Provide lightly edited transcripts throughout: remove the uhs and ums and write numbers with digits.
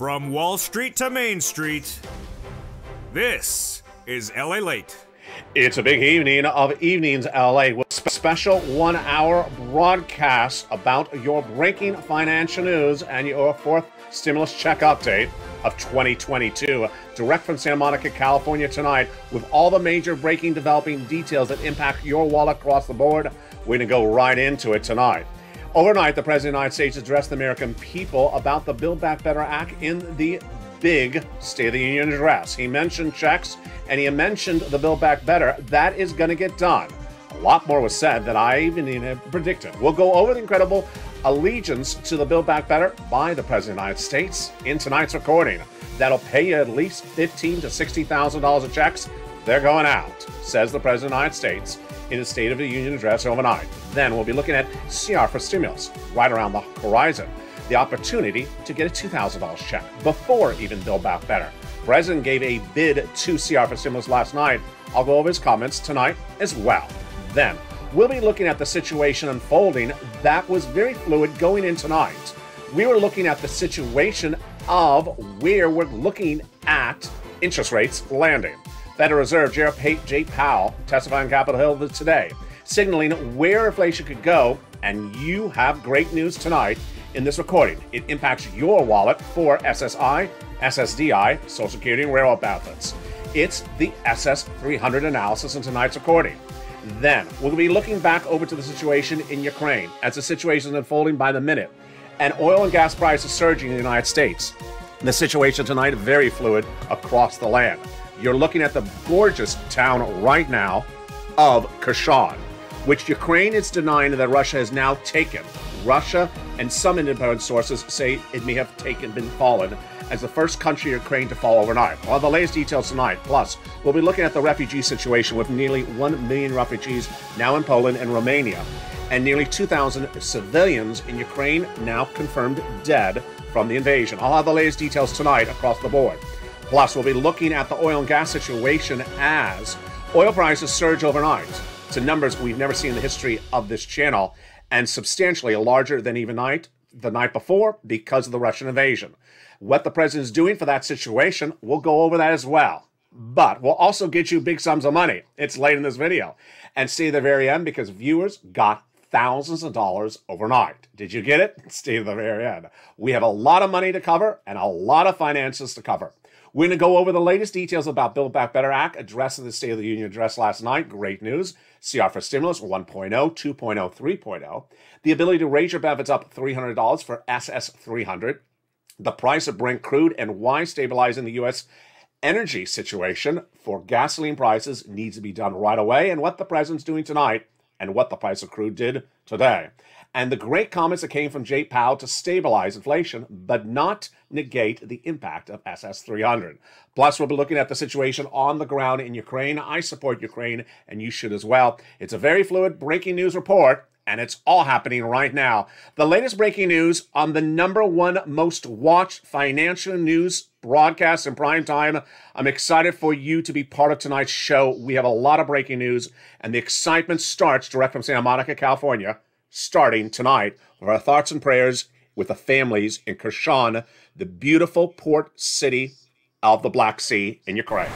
From Wall Street to Main Street, this is Lalate. It's a big evening of Evenings LA with a special 1-hour broadcast about your breaking financial news and your fourth stimulus check update of 2022. Direct from Santa Monica, California tonight with all the major breaking developing details that impact your wallet across the board. We're going to go right into it tonight. Overnight, the President of the United States addressed the American people about the Build Back Better Act in the big State of the Union address. He mentioned checks and he mentioned the Build Back Better. That is going to get done. A lot more was said than I even predicted. We'll go over the incredible allegiance to the Build Back Better by the President of the United States in tonight's recording. That'll pay you at least $15,000 to $60,000 of checks. They're going out, says the President of the United States in his State of the Union address overnight. Then we'll be looking at CR for stimulus right around the horizon. The opportunity to get a $2,000 check before even Build Back Better. The President gave a bid to CR for stimulus last night. I'll go over his comments tonight as well. Then we'll be looking at the situation unfolding that was very fluid going in tonight. We were looking at the situation of where we're looking at interest rates landing. Federal Reserve Jay Powell testifying on Capitol Hill today, signaling where inflation could go, and you have great news tonight in this recording. It impacts your wallet for SSI, SSDI, Social Security, and railroad benefits. It's the SS300 analysis in tonight's recording. Then we'll be looking back over to the situation in Ukraine as the situation is unfolding by the minute, and oil and gas prices surging in the United States. The situation tonight very fluid across the land. You're looking at the gorgeous town right now of Kherson, which Ukraine is denying that Russia has now taken. Russia and some independent sources say it may have been fallen as the first country in Ukraine to fall overnight. Well, the latest details tonight. Plus, we'll be looking at the refugee situation with nearly 1 million refugees now in Poland and Romania, and nearly 2,000 civilians in Ukraine now confirmed dead from the invasion. I'll have the latest details tonight across the board. Plus, we'll be looking at the oil and gas situation as oil prices surge overnight to numbers we've never seen in the history of this channel, and substantially larger than even the night before because of the Russian invasion. What the president is doing for that situation, we'll go over that as well. But we'll also get you big sums of money. It's late in this video. And stay to the very end because viewers got thousands of dollars overnight. Did you get it? Stay to the very end. We have a lot of money to cover and a lot of finances to cover. We're going to go over the latest details about Build Back Better Act, address in the State of the Union address last night. Great news. CR for stimulus 1.0, 2.0, 3.0. The ability to raise your benefits up $300 for SS300. The price of Brent crude and why stabilizing the U.S. energy situation for gasoline prices needs to be done right away, and what the president's doing tonight and what the price of crude did today. And the great comments that came from Jay Powell to stabilize inflation, but not negate the impact of SS300. Plus, we'll be looking at the situation on the ground in Ukraine. I support Ukraine, and you should as well. It's a very fluid breaking news report, and it's all happening right now. The latest breaking news on the #1 most watched financial news broadcast in prime time. I'm excited for you to be part of tonight's show. We have a lot of breaking news, and the excitement starts direct from Santa Monica, California, starting tonight with our thoughts and prayers with the families in Kherson, the beautiful port city of the Black Sea in Ukraine.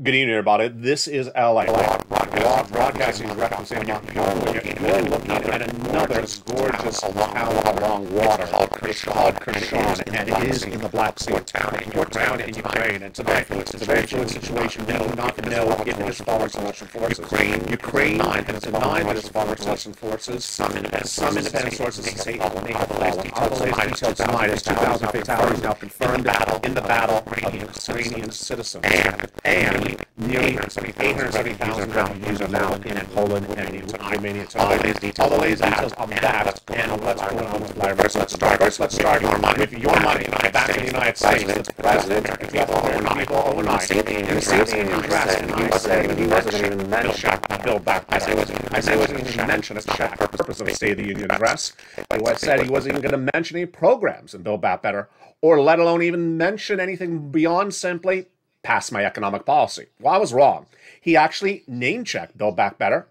Good evening, everybody. This is LA. Broadcasting direct from Santa Monica, California. We're looking at another gorgeous town along water. It's called Kherson, and it is in the Black Sea. Port town in Ukraine. And today, it's a very fluid situation. We do not know if it is following Russian forces. Ukraine has denied that it's following Russian forces. Some independent sources say it may have fallen. All the latest details tonight is 2,000 fatalities now confirmed in the battle of Ukrainian citizens. And nearly 870,000 users now in Poland and Romania tonight. All the latest details on that and what's going on with live. Let's start with your money back in the United States. The president addressed American people overnight in the state address, and he wasn't even mentioned Build Back Better. I say he wasn't even mentioned as the purpose of the State of the Union address. He said he wasn't even going to mention any programs in Build Back Better, or let alone even mention anything beyond simply pass my economic policy. Well, I was wrong. He actually name-checked Build Back Better.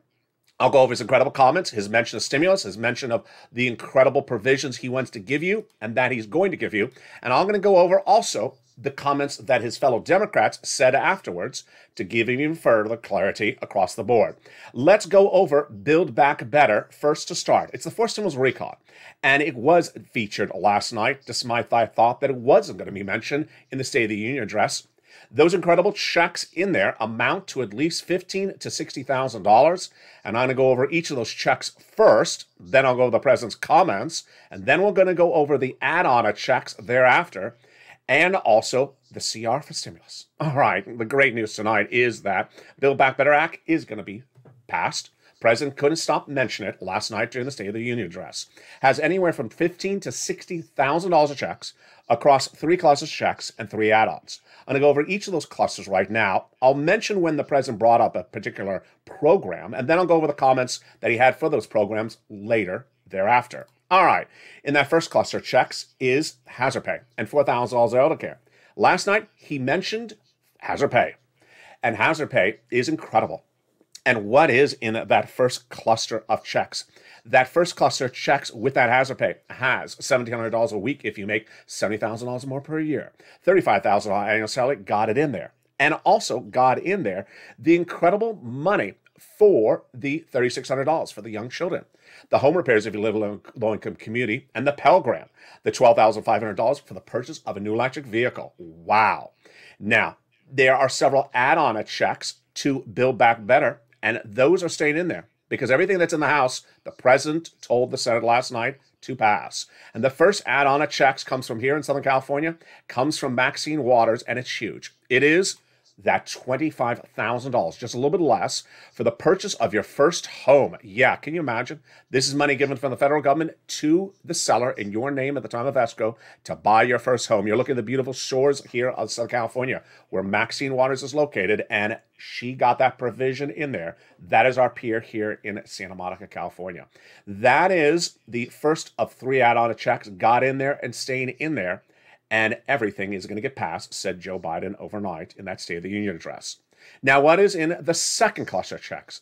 I'll go over his incredible comments, his mention of stimulus, his mention of the incredible provisions he wants to give you and that he's going to give you. And I'm going to go over also the comments that his fellow Democrats said afterwards to give him even further clarity across the board. Let's go over Build Back Better first to start. It's the first stimulus recon, and it was featured last night, despite my thought that it wasn't going to be mentioned in the State of the Union address. Those incredible checks in there amount to at least $15,000 to $60,000, and I'm going to go over each of those checks first, then I'll go over the president's comments, and then we're going to go over the add-on checks thereafter, and also the CR for stimulus. All right, the great news tonight is that Build Back Better Act is going to be passed. President couldn't stop mentioning it last night during the State of the Union address. Has anywhere from $15,000 to $60,000 of checks across 3 clusters of checks and 3 add-ons. I'm going to go over each of those clusters right now. I'll mention when the president brought up a particular program, and then I'll go over the comments that he had for those programs later thereafter. All right, in that first cluster of checks is hazard pay and $4,000 elder care. Last night, he mentioned hazard pay, and hazard pay is incredible. And what is in that first cluster of checks? That first cluster of checks with that hazard pay has $1,700 a week if you make $70,000 more per year. $35,000 annual salary, got it in there. And also got in there the incredible money for the $3,600 for the young children. The home repairs if you live in a low-income community, and the Pell Grant, the $12,500 for the purchase of a new electric vehicle. Wow. Now, there are several add-on checks to Build Back Better, and those are staying in there because everything that's in the House, the president told the Senate last night to pass. And the first add-on checks comes from here in Southern California, comes from Maxine Waters, and it's huge. It is that $25,000, just a little bit less, for the purchase of your first home. Yeah, can you imagine? This is money given from the federal government to the seller in your name at the time of escrow to buy your first home. You're looking at the beautiful shores here of Southern California, where Maxine Waters is located, and she got that provision in there. That is our pier here in Santa Monica, California. That is the first of 3 add-on checks, got in there and staying in there. And everything is going to get passed, said Joe Biden overnight in that State of the Union address. Now, what is in the second cluster of checks?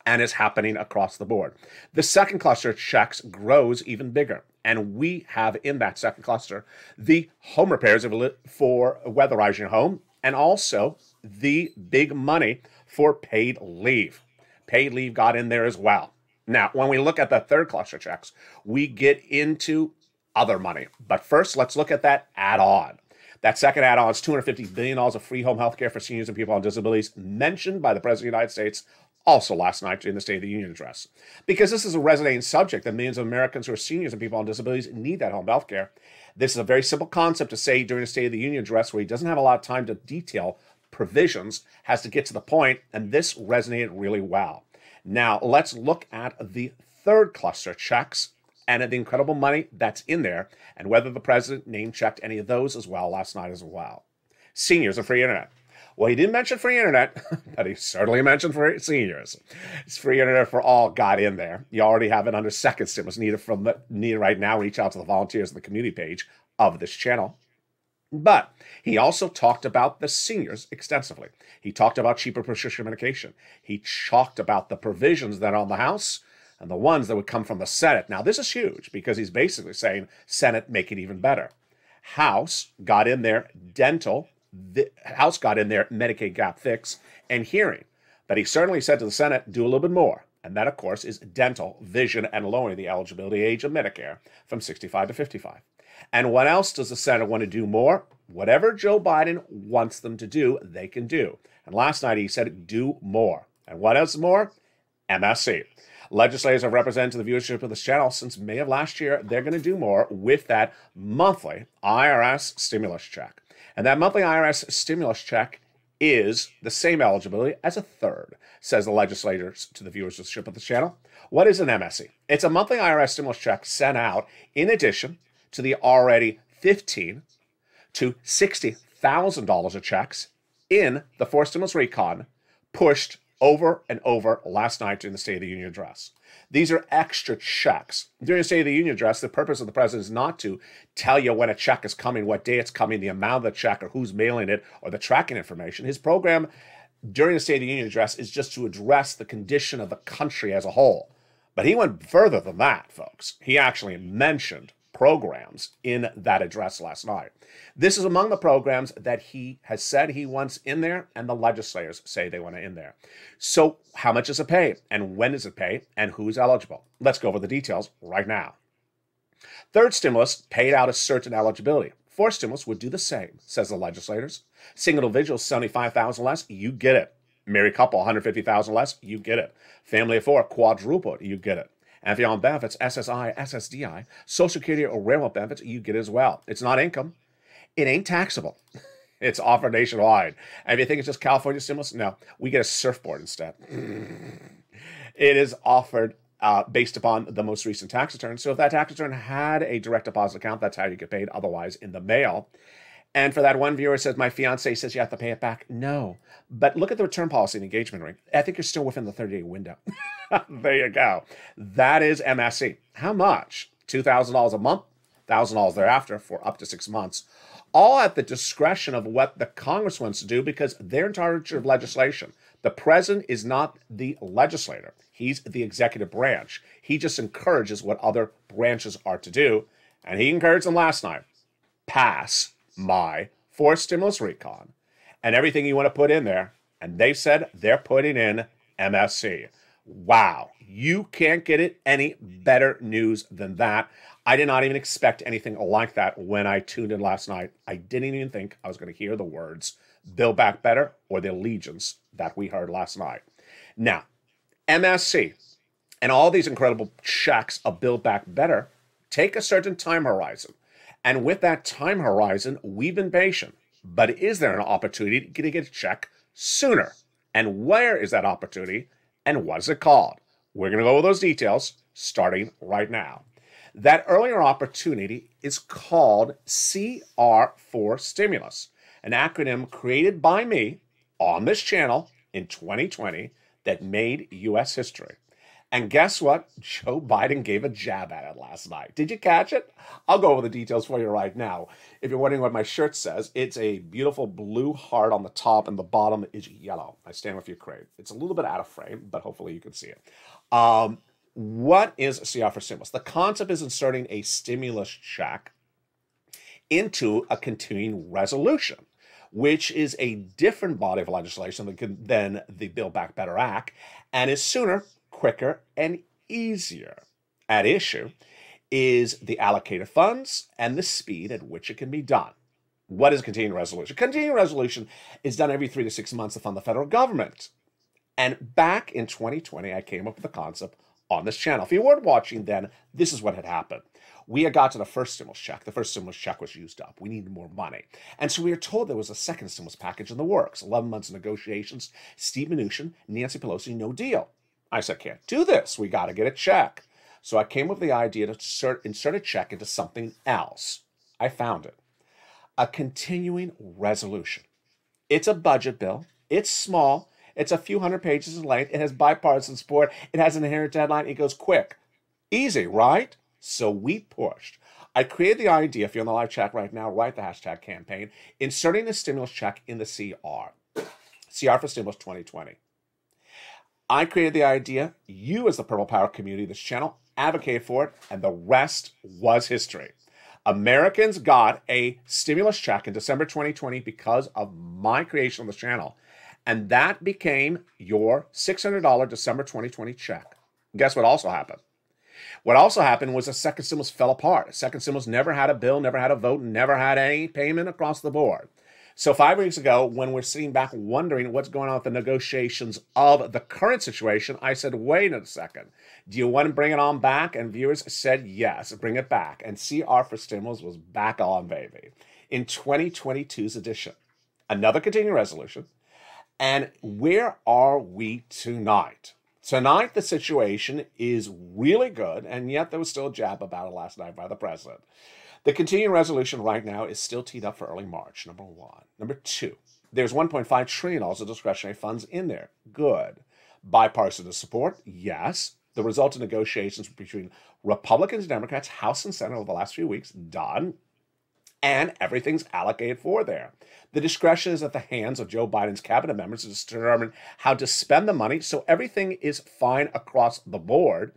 And is happening across the board. The second cluster of checks grows even bigger. And we have in that second cluster the home repairs for weatherizing your home, and also the big money for paid leave. Paid leave got in there as well. Now, when we look at the third cluster of checks, we get into other money. But first, let's look at that add-on. That second add-on is $250 billion of free home health care for seniors and people on disabilities, mentioned by the President of the United States also last night during the State of the Union address. Because this is a resonating subject that millions of Americans who are seniors and people on disabilities need that home health care. This is a very simple concept to say during the State of the Union address where he doesn't have a lot of time to detail provisions, has to get to the point, and this resonated really well. Now, let's look at the third cluster of checks and the incredible money that's in there, and whether the president name-checked any of those as well last night as well. Seniors and free internet. Well, he didn't mention free internet, but he certainly mentioned free seniors. It's free internet for all got in there. You already have it under second stimulus needed right now. Reach out to the volunteers on the community page of this channel. But he also talked about the seniors extensively. He talked about cheaper prescription medication. He talked about the provisions that are on the House and the ones that would come from the Senate. Now, this is huge because he's basically saying, Senate, make it even better. House got in there dental, the House got in there Medicaid gap fix, and hearing. But he certainly said to the Senate, do a little bit more. And that, of course, is dental, vision, and lowering the eligibility age of Medicare from 65 to 55. And what else does the Senate want to do more? Whatever Joe Biden wants them to do, they can do. And last night he said, do more. And what else more? MSC. Legislators have represented the viewership of this channel since May of last year. They're going to do more with that monthly IRS stimulus check. And that monthly IRS stimulus check is the same eligibility as a third, says the legislators to the viewership of the channel. What is an MSE? It's a monthly IRS stimulus check sent out in addition to the already $15,000 to $60,000 of checks in the forced stimulus recon pushed over and over last night during the State of the Union address. These are extra checks. During the State of the Union address, the purpose of the president is not to tell you when a check is coming, what day it's coming, the amount of the check, or who's mailing it, or the tracking information. His program during the State of the Union address is just to address the condition of the country as a whole. But he went further than that, folks. He actually mentioned programs in that address last night. This is among the programs that he has said he wants in there, and the legislators say they want it in there. So how much does it pay, and when does it pay, and who's eligible? Let's go over the details right now. Third stimulus paid out a certain eligibility. Fourth stimulus would do the same, says the legislators. Single individual, $75,000 less, you get it. Married couple, $150,000 less, you get it. Family of four, quadruple, you get it. And if you're on benefits, SSI, SSDI, Social Security or railroad benefits, you get it as well. It's not income. It ain't taxable. It's offered nationwide. And if you think it's just California stimulus, no, we get a surfboard instead. It is offered based upon the most recent tax return. So if that tax return had a direct deposit account, that's how you get paid, otherwise in the mail. And for that one viewer says, my fiance says you have to pay it back. No. But look at the return policy and engagement ring. I think you're still within the 30-day window. There you go. That is MSE. How much? $2,000 a month, $1,000 thereafter for up to 6 months. All at the discretion of what the Congress wants to do because they're in charge of legislation. The president is not the legislator. He's the executive branch. He just encourages what other branches are to do. And he encouraged them last night. Pass my forced stimulus recon and everything you want to put in there. And they said they're putting in MSE. Wow. You can't get it any better news than that. I did not even expect anything like that when I tuned in last night. I didn't even think I was going to hear the words Build Back Better or the allegiance that we heard last night. Now, MSC and all these incredible checks of Build Back Better take a certain time horizon. And with that time horizon, we've been patient. But is there an opportunity to get a check sooner? And where is that opportunity? And what is it called? We're going to go over those details starting right now. That earlier opportunity is called CR4 Stimulus, an acronym created by me on this channel in 2020 that made U.S. history. And guess what? Joe Biden gave a jab at it last night. Did you catch it? I'll go over the details for you right now. If you're wondering what my shirt says, it's a beautiful blue heart on the top and the bottom is yellow. I stand with Ukraine. It's a little bit out of frame, but hopefully you can see it. What is CR for stimulus? The concept is inserting a stimulus check into a continuing resolution, which is a different body of legislation than the Build Back Better Act, and is sooner, quicker, and easier. At issue is the allocated funds and the speed at which it can be done. What is a continuing resolution? Continuing resolution is done every 3 to 6 months to fund the federal government. And back in 2020, I came up with the concept on this channel. If you weren't watching then, this is what had happened. We had got to the first stimulus check. The first stimulus check was used up. We needed more money. And so we were told there was a second stimulus package in the works. 11 months of negotiations, Steve Mnuchin, Nancy Pelosi, no deal. I said, can't do this. We got to get a check. So I came up with the idea to insert a check into something else. I found it. A continuing resolution. It's a budget bill. It's small. It's a few hundred pages in length. It has bipartisan support. It has an inherent deadline. It goes quick. Easy, right? So we pushed. I created the idea, if you're on the live chat right now, write the hashtag campaign, inserting the stimulus check in the CR. CR for Stimulus 2020. I created the idea. You, as the Purple Power community of this channel, advocated for it, and the rest was history. Americans got a stimulus check in December 2020 because of my creation of this channel. And that became your $600 December 2020 check. Guess what also happened? What also happened was the second stimulus fell apart. The second stimulus never had a bill, never had a vote, never had any payment across the board. So 5 weeks ago, when we're sitting back wondering what's going on with the negotiations of the current situation, I said, wait a second. Do you want to bring it on back? And viewers said, yes, bring it back. And CR for Stimulus was back on, baby. In 2022's edition, another continuing resolution, And where are we tonight? Tonight, the situation is really good, and yet there was still a jab about it last night by the president. The continuing resolution right now is still teed up for early March, number one. Number two, there's $1.5 trillion of discretionary funds in there. Good. Bipartisan support, yes. The result of negotiations between Republicans and Democrats, House and Senate over the last few weeks, done. And everything's allocated for there. The discretion is at the hands of Joe Biden's cabinet members to determine how to spend the money, so everything is fine across the board.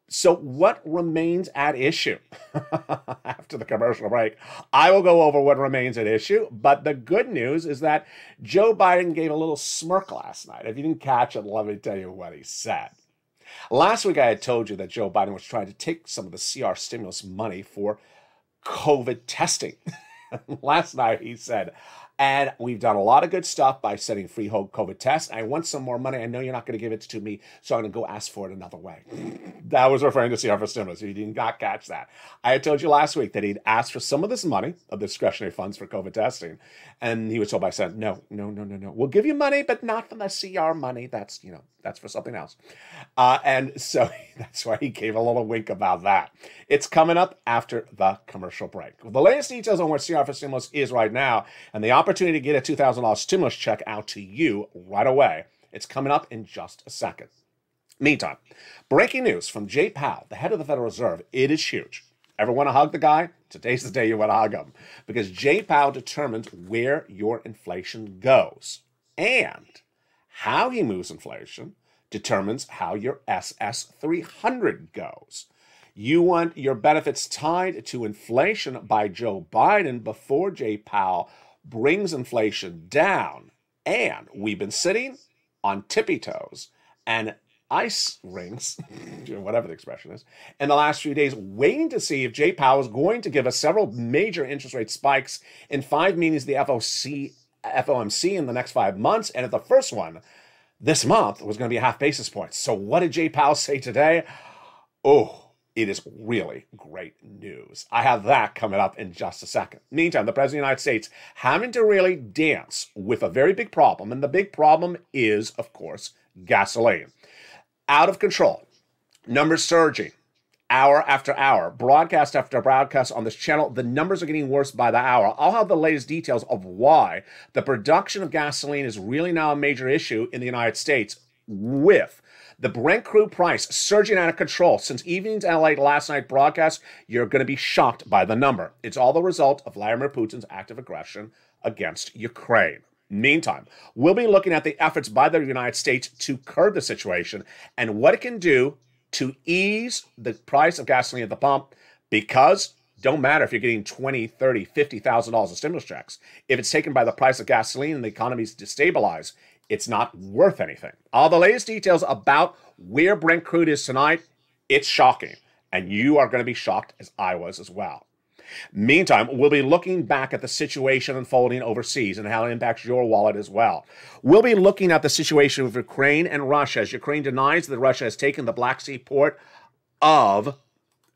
So what remains at issue? After the commercial break, I will go over what remains at issue, but the good news is that Joe Biden gave a little smirk last night. If you didn't catch it, let me tell you what he said. Last week, I had told you that Joe Biden was trying to take some of the CR stimulus money for COVID testing. Last night he said, and we've done a lot of good stuff by setting free COVID tests. I want some more money. I know you're not going to give it to me, so I'm going to go ask for it another way. That was referring to CR for stimulus. You did not catch that. I had told you last week that he'd asked for some of this money of the discretionary funds for COVID testing, and he was told by Senate, no. We'll give you money, but not from the CR money. That's for something else. And so that's why he gave a little wink about that. It's coming up after the commercial break. The latest details on where CR for stimulus is right now and the opportunity to get a $2,000 stimulus check out to you right away. It's coming up in just a second. Meantime, breaking news from Jay Powell, the head of the Federal Reserve. It is huge. Ever want to hug the guy? Today's the day you want to hug him. Because Jay Powell determines where your inflation goes. And how he moves inflation determines how your SS300 goes. You want your benefits tied to inflation by Joe Biden before Jay Powell brings inflation down. And we've been sitting on tippy toes and ice rings, whatever the expression is, in the last few days, waiting to see if Jay Powell is going to give us several major interest rate spikes in 5 meetings of the FOMC in the next 5 months. And if the first one this month was going to be a half basis point. So what did Jay Powell say today? Oh, it is really great news. I have that coming up in just a second. Meantime, the President of the United States having to really dance with a very big problem. And the big problem is, of course, gasoline. Out of control. Numbers surging. Hour after hour, broadcast after broadcast on this channel. The numbers are getting worse by the hour. I'll have the latest details of why the production of gasoline is really now a major issue in the United States, with the Brent crude price surging out of control. Since evening's LA last night broadcast, you're going to be shocked by the number. It's all the result of Vladimir Putin's active aggression against Ukraine. Meantime, we'll be looking at the efforts by the United States to curb the situation and what it can do to ease the price of gasoline at the pump, because don't matter if you're getting $20,000, $30,000, $50,000 of stimulus checks. If it's taken by the price of gasoline and the economy's destabilized, it's not worth anything. All the latest details about where Brent crude is tonight, it's shocking. And you are going to be shocked, as I was as well. Meantime, we'll be looking back at the situation unfolding overseas and how it impacts your wallet as well. We'll be looking at the situation with Ukraine and Russia, as Ukraine denies that Russia has taken the Black Sea port of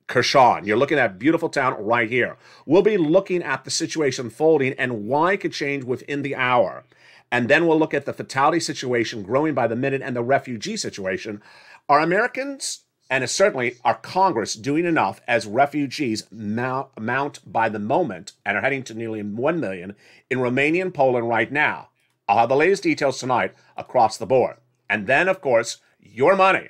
Kherson. You're looking at a beautiful town right here. We'll be looking at the situation unfolding and why it could change within the hour. And then we'll look at the fatality situation growing by the minute and the refugee situation. Are Americans, and it's certainly our Congress, doing enough as refugees mount by the moment and are heading to nearly 1 million in Romania and Poland right now? I'll have the latest details tonight across the board. And then, of course, your money.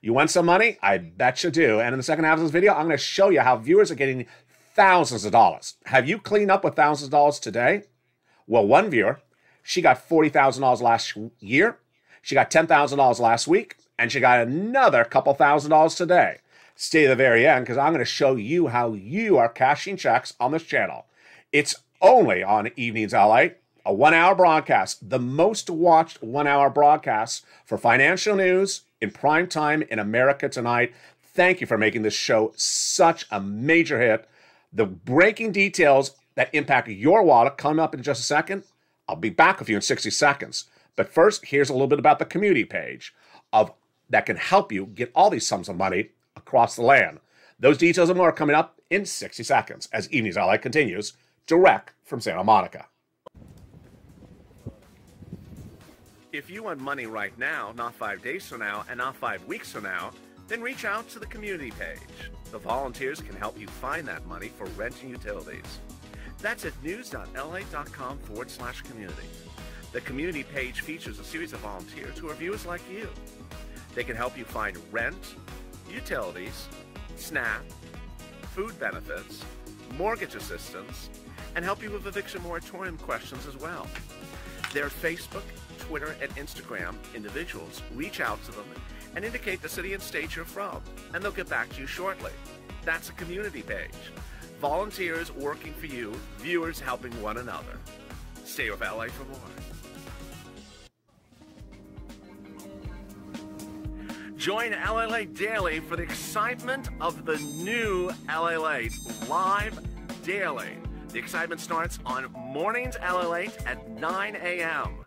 You want some money? I bet you do. And in the second half of this video, I'm going to show you how viewers are getting thousands of dollars. Have you cleaned up with thousands of dollars today? Well, one viewer, she got $40,000 last year. She got $10,000 last week. And she got another couple $1,000s today. Stay to the very end, because I'm going to show you how you are cashing checks on this channel. It's only on Evenings LA, a 1-hour broadcast, the most watched 1-hour broadcast for financial news in prime time in America tonight. Thank you for making this show such a major hit. The breaking details that impact your wallet coming up in just a second. I'll be back with you in 60 seconds. But first, here's a little bit about the community page that can help you get all these sums of money across the land. Those details and more are coming up in 60 seconds as Evenings LA continues direct from Santa Monica. If you want money right now, not 5 days from now, and not 5 weeks from now, then reach out to the community page. The volunteers can help you find that money for rent and utilities. That's at news.lalate.com/community. The community page features a series of volunteers who are viewers like you. They can help you find rent, utilities, SNAP, food benefits, mortgage assistance, and help you with eviction moratorium questions as well. Their Facebook, Twitter, and Instagram individuals reach out to them and indicate the city and state you're from, and they'll get back to you shortly. That's a community page. Volunteers working for you, viewers helping one another. Stay with LA for more. Join LA Late Daily for the excitement of the new LA Late live daily. The excitement starts on mornings LA Late at 9 a.m.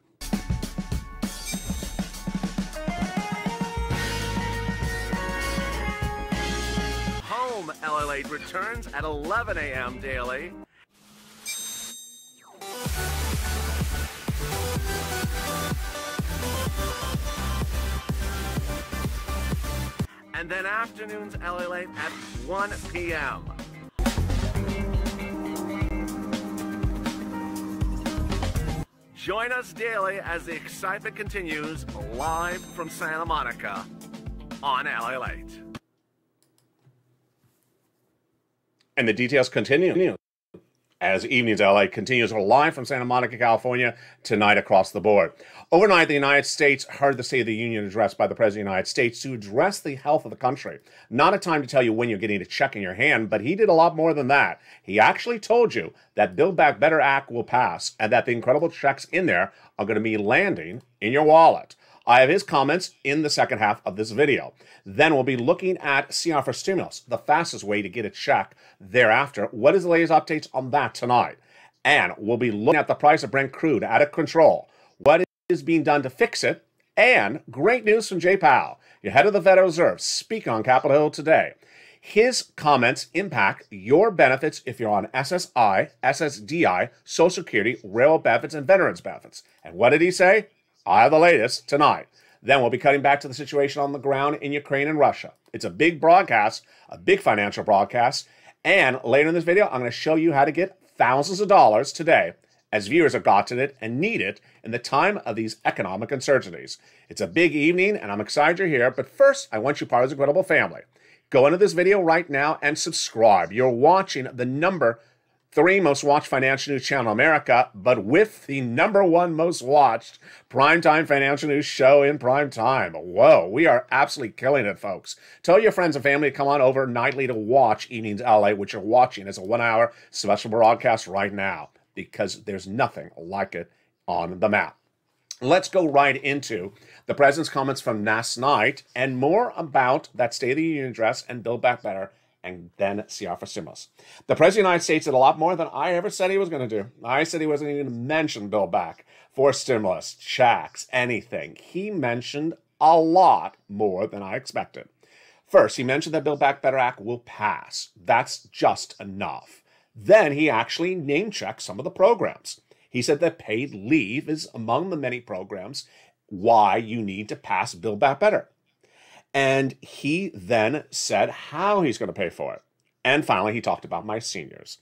Home LA Late returns at 11 a.m. daily. And then afternoons LA Late at 1 p.m. Join us daily as the excitement continues live from Santa Monica on LA Late. And the details continue as Evenings LA continues live from Santa Monica, California, tonight across the board. Overnight, the United States heard the State of the Union address by the President of the United States to address the health of the country. Not a time to tell you when you're getting a check in your hand, but he did a lot more than that. He actually told you that Build Back Better Act will pass and that the incredible checks in there are going to be landing in your wallet. I have his comments in the second half of this video. Then we'll be looking at CR for stimulus, the fastest way to get a check thereafter. What is the latest updates on that tonight? And we'll be looking at the price of Brent crude out of control. What is being done to fix it? And great news from Jay Powell, your head of the Federal Reserve, speaking on Capitol Hill today. His comments impact your benefits if you're on SSI, SSDI, Social Security, railroad benefits, and veterans benefits. And what did he say? I have the latest tonight. Then we'll be cutting back to the situation on the ground in Ukraine and Russia. It's a big broadcast, a big financial broadcast. And later in this video, I'm going to show you how to get thousands of dollars today as viewers have gotten it and need it in the time of these economic uncertainties. It's a big evening, and I'm excited you're here. But first, I want you part of the Incredible family. Go into this video right now and subscribe. You're watching the number 3 most watched financial news channel in America, but with the number 1 most watched primetime financial news show in prime time. Whoa, we are absolutely killing it, folks. Tell your friends and family to come on over nightly to watch Evenings LA, which you're watching as a 1-hour special broadcast right now, because there's nothing like it on the map. Let's go right into the president's comments from last night and more about that State of the Union address and Build Back Better, and then CR for stimulus. The President of the United States did a lot more than I ever said he was going to do. I said he wasn't even going to mention Build Back for stimulus, checks, anything. He mentioned a lot more than I expected. First, he mentioned that Build Back Better Act will pass. That's just enough. Then he actually name-checked some of the programs. He said that paid leave is among the many programs why you need to pass Build Back Better. And he then said how he's going to pay for it. And finally, he talked about my seniors.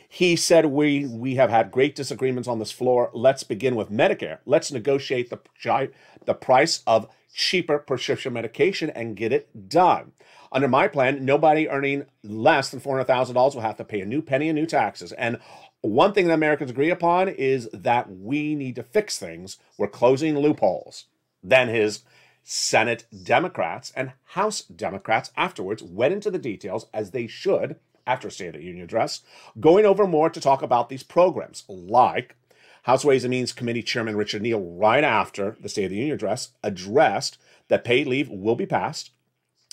He said, we have had great disagreements on this floor. Let's begin with Medicare. Let's negotiate the price of cheaper prescription medication and get it done. Under my plan, nobody earning less than $400,000 will have to pay a new penny in new taxes. And one thing that Americans agree upon is that we need to fix things. We're closing loopholes. Then his Senate Democrats and House Democrats afterwards went into the details, as they should after a State of the Union address, going over more to talk about these programs, like House Ways and Means Committee Chairman Richard Neal, right after the State of the Union address, addressed that paid leave will be passed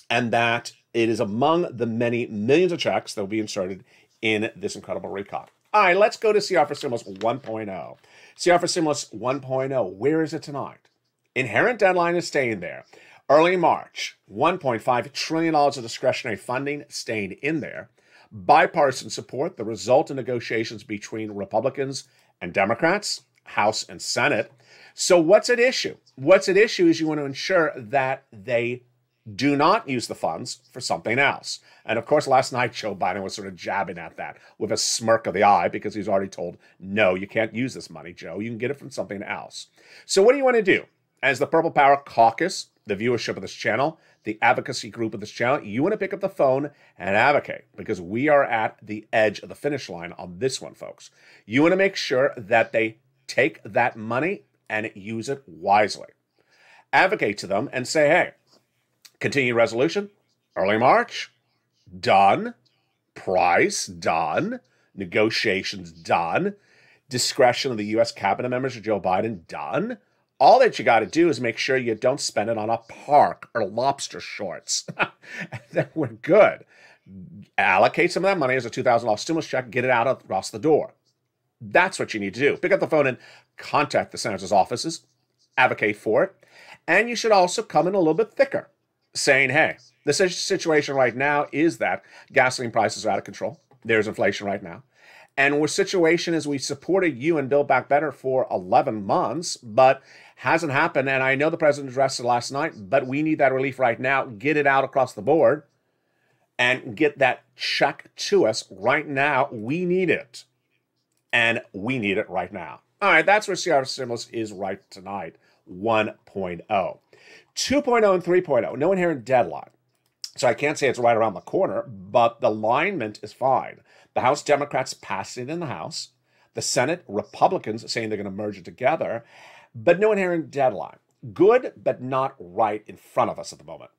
and that it is among the many millions of checks that will be inserted in this incredible recon. All right, let's go to CR for Stimulus 1.0. CR for Stimulus 1.0, where is it tonight? Inherent deadline is staying there. Early March, $1.5 trillion of discretionary funding staying in there. Bipartisan support, the result of negotiations between Republicans and Democrats. House and Senate. So what's at issue? What's at issue is you want to ensure that they do not use the funds for something else. And of course, last night, Joe Biden was sort of jabbing at that with a smirk of the eye because he's already told, no, you can't use this money, Joe. You can get it from something else. So what do you want to do? As the Purple Power Caucus, the viewership of this channel, the advocacy group of this channel, you want to pick up the phone and advocate because we are at the edge of the finish line on this one, folks. You want to make sure that they take that money and use it wisely. Advocate to them and say, hey, continued resolution, early March, done. Price, done. Negotiations, done. Discretion of the U.S. cabinet members of Joe Biden, done. All that you got to do is make sure you don't spend it on a park or lobster shorts. And then we're good. Allocate some of that money as a $2,000 stimulus check, get it out across the door. That's what you need to do. Pick up the phone and contact the senator's offices, advocate for it. And you should also come in a little bit thicker, saying, hey, the situation right now is that gasoline prices are out of control. There's inflation right now. And our situation is we supported you and Build Back Better for 11 months, but hasn't happened. And I know the president addressed it last night, but we need that relief right now. Get it out across the board and get that check to us right now. We need it. And we need it right now. All right, that's where CR Stimulus is right tonight, 1.0. 2.0 and 3.0, no inherent deadline. So I can't say it's right around the corner, but the alignment is fine. The House Democrats passed it in the House. The Senate Republicans saying they're going to merge it together, but no inherent deadline. Good, but not right in front of us at the moment.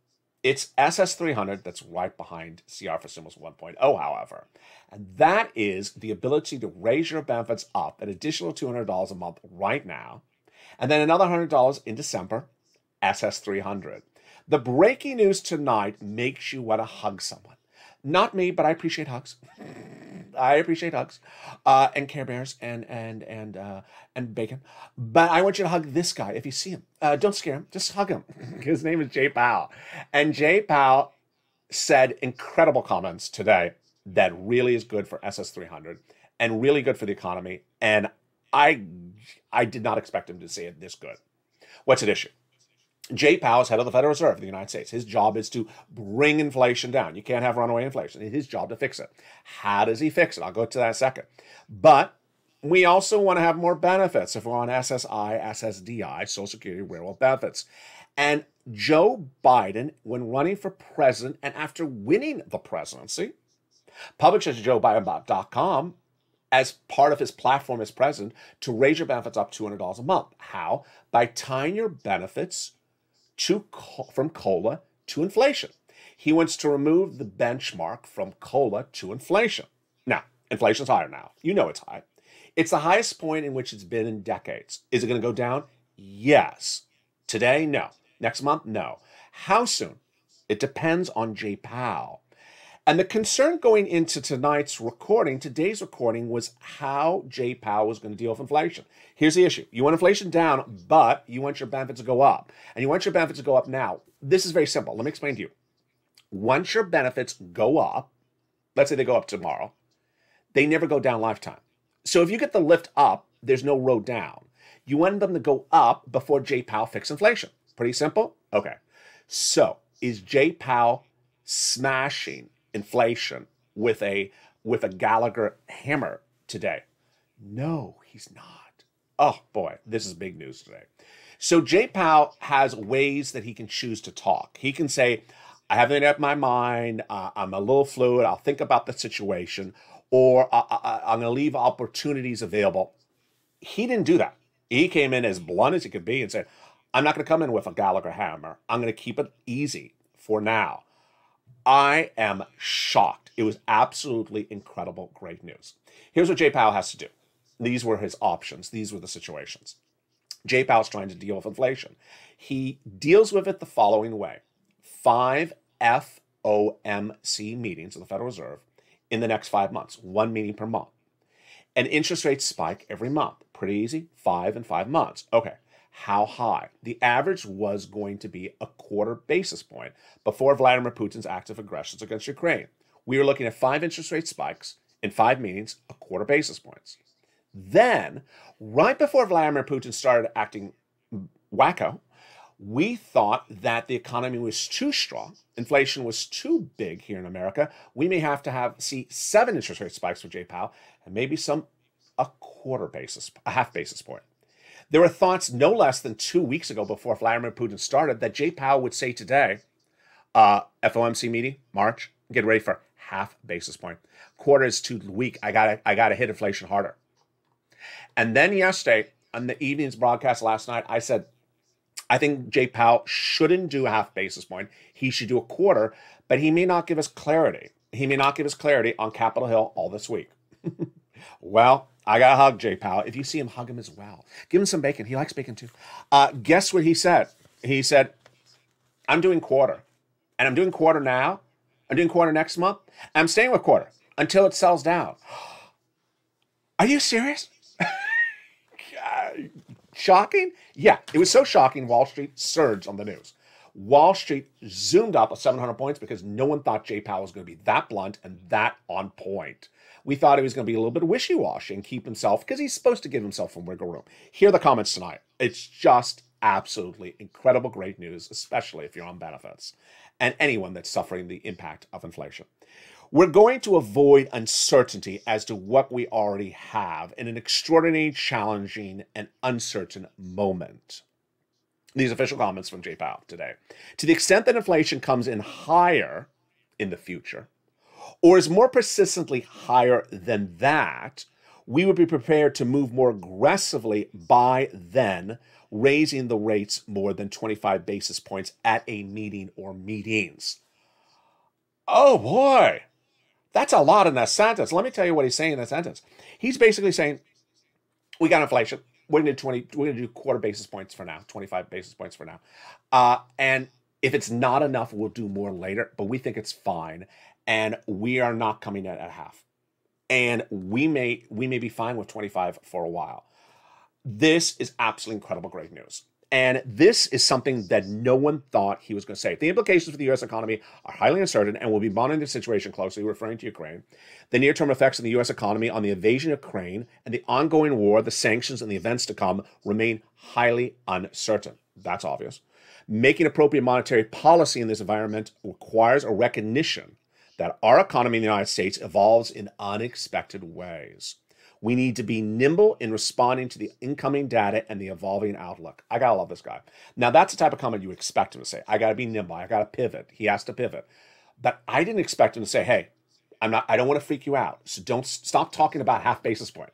It's SS 300 that's right behind CR for Stimulus 1.0, however. And that is the ability to raise your benefits up an additional $200 a month right now, and then another $100 in December, SS 300. The breaking news tonight makes you want to hug someone. Not me, but I appreciate hugs. I appreciate hugs, and Care Bears and bacon. But I want you to hug this guy if you see him. Don't scare him. Just hug him. His name is Jay Powell. And Jay Powell said incredible comments today that really is good for SS 300 and really good for the economy. And I did not expect him to say it this good. What's at issue? Jay Powell is head of the Federal Reserve of the United States. His job is to bring inflation down. You can't have runaway inflation. It's his job to fix it. How does he fix it? I'll go to that in a second. But we also want to have more benefits if we're on SSI, SSDI, Social Security, Railroad benefits. And Joe Biden, when running for president and after winning the presidency, published at JoeBiden.com as part of his platform as president to raise your benefits up $200 a month. How? By tying your benefits from COLA to inflation. He wants to remove the benchmark from COLA to inflation. Now, inflation's higher now. You know it's high. It's the highest point in which it's been in decades. Is it going to go down? Yes. Today? No. Next month? No. How soon? It depends on Jay Powell. And the concern going into today's recording, was how Jay Powell was going to deal with inflation. Here's the issue. You want inflation down, but you want your benefits to go up. And you want your benefits to go up now. This is very simple. Let me explain to you. Once your benefits go up, let's say they go up tomorrow, they never go down lifetime. So if you get the lift up, there's no road down. You want them to go up before Jay Powell fixes inflation. Pretty simple? Okay. So is Jay Powell smashing inflation with a Gallagher hammer today? No, he's not. Oh boy, this is big news today. So Jay Powell has ways that he can choose to talk. He can say, I haven't made up my mind, I'm a little fluid, I'll think about the situation, or I'm going to leave opportunities available. He didn't do that. He came in as blunt as he could be and said, I'm not going to come in with a Gallagher hammer. I'm going to keep it easy for now. I am shocked. It was absolutely incredible, great news. Here's what Jay Powell has to do. These were his options. These were the situations. Jay Powell's trying to deal with inflation. He deals with it the following way. 5 FOMC meetings of the Federal Reserve in the next 5 months. 1 meeting per month. An interest rate spike every month. Pretty easy. 5 in 5 months. Okay. How high? The average was going to be a 1/4 basis point before Vladimir Putin's active aggressions against Ukraine. We were looking at 5 interest rate spikes in 5 meetings, a 1/4 basis points. Then, right before Vladimir Putin started acting wacko, we thought that the economy was too strong, inflation was too big here in America. We may have to see 7 interest rate spikes for Jay Powell, and maybe a half basis point. There were thoughts no less than 2 weeks ago, before Vladimir Putin started, that Jay Powell would say today, FOMC meeting, March, get ready for half basis point. Quarter is too weak. I gotta hit inflation harder. And then yesterday, on the evening's broadcast last night, I said, I think Jay Powell shouldn't do a half basis point. He should do a quarter, but he may not give us clarity. He may not give us clarity on Capitol Hill all this week. Well, I got to hug Jay Powell. If you see him, hug him as well. Give him some bacon. He likes bacon too. Guess what he said? He said, I'm doing quarter. And I'm doing quarter now. I'm doing quarter next month. I'm staying with quarter until it sells down. Are you serious? Shocking? Yeah, it was so shocking, Wall Street surged on the news. Wall Street zoomed up 700 points because no one thought Jay Powell was going to be that blunt and that on point. We thought he was going to be a little bit wishy-washy and keep himself, because he's supposed to give himself some wiggle room. Here are the comments tonight. It's just absolutely incredible, great news, especially if you're on benefits and anyone that's suffering the impact of inflation. We're going to avoid uncertainty as to what we already have in an extraordinarily challenging and uncertain moment. These official comments from Jay Powell today. To the extent that inflation comes in higher in the future, or is more persistently higher than that, we would be prepared to move more aggressively by then, raising the rates more than 25 basis points at a meeting or meetings. Oh boy. That's a lot in that sentence. Let me tell you what he's saying in that sentence. He's basically saying, we got inflation. We're going to do quarter basis points for now, 25 basis points for now. And if it's not enough, we'll do more later, but we think it's fine. And we are not coming in at half. And we may be fine with 25 for a while. This is absolutely incredible, great news. And this is something that no one thought he was going to say. The implications for the U.S. economy are highly uncertain, and we'll be monitoring the situation closely, referring to Ukraine. The near-term effects of the U.S. economy on the invasion of Ukraine and the ongoing war, the sanctions, and the events to come remain highly uncertain. That's obvious. Making appropriate monetary policy in this environment requires a recognition that our economy in the United States evolves in unexpected ways. We need to be nimble in responding to the incoming data and the evolving outlook. I gotta love this guy. Now, that's the type of comment you expect him to say. I gotta be nimble. I gotta pivot. He has to pivot. But I didn't expect him to say, hey, I don't want to freak you out. So stop talking about half basis point.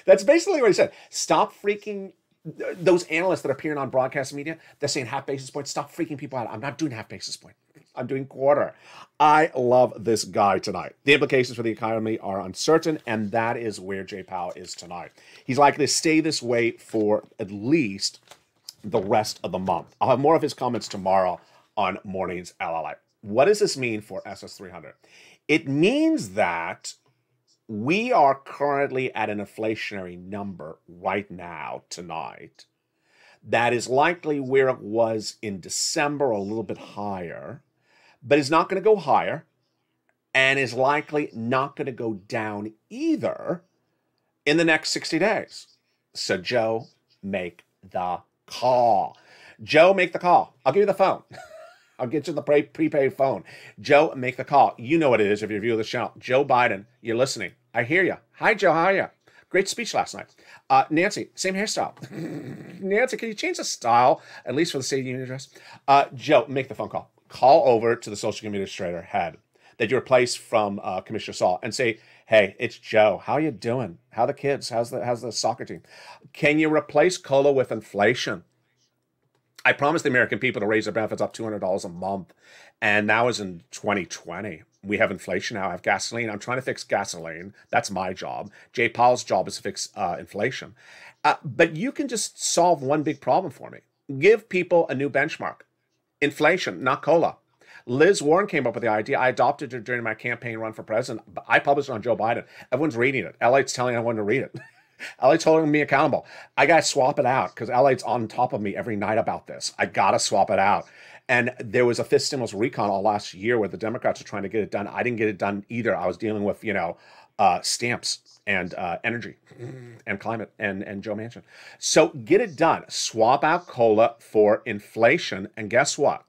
That's basically what he said. Stop freaking those analysts that are appearing on broadcast media. They're saying half basis point. Stop freaking people out. I'm not doing half basis point. I'm doing quarter. I love this guy tonight. The implications for the economy are uncertain, and that is where Jay Powell is tonight. He's likely to stay this way for at least the rest of the month. I'll have more of his comments tomorrow on Morning's Lalate. What does this mean for SS300? It means that we are currently at an inflationary number right now, tonight, that is likely where it was in December, or a little bit higher, but is not going to go higher, and is likely not going to go down either in the next 60 days. So, Joe, make the call. Joe, make the call. I'll give you the phone. I'll get you the prepaid phone. Joe, make the call. You know what it is if you're viewing this channel. Joe Biden, you're listening. I hear you. Hi, Joe. How are you? Great speech last night. Nancy, same hairstyle. Nancy, can you change the style, at least for the State Union address? Joe, make the phone call. Call over to the social administrator head that you replaced from Commissioner Saul and say, hey, it's Joe. How you doing? How are the kids? How's the soccer team? Can you replace COLA with inflation? I promised the American people to raise their benefits up $200 a month, and that was in 2020. We have inflation now. I have gasoline. I'm trying to fix gasoline. That's my job. Jay Powell's job is to fix inflation. But you can just solve one big problem for me. Give people a new benchmark. Inflation, not COLA. Liz Warren came up with the idea. I adopted it during my campaign run for president. I published it on Joe Biden. Everyone's reading it. Late's telling everyone to read it. Late's holding me accountable. I got to swap it out because Late's on top of me every night about this. I got to swap it out. And there was a fifth stimulus recon all last year where the Democrats are trying to get it done. I didn't get it done either. I was dealing with, stamps and energy and climate and Joe Manchin. So get it done. Swap out COLA for inflation. And guess what?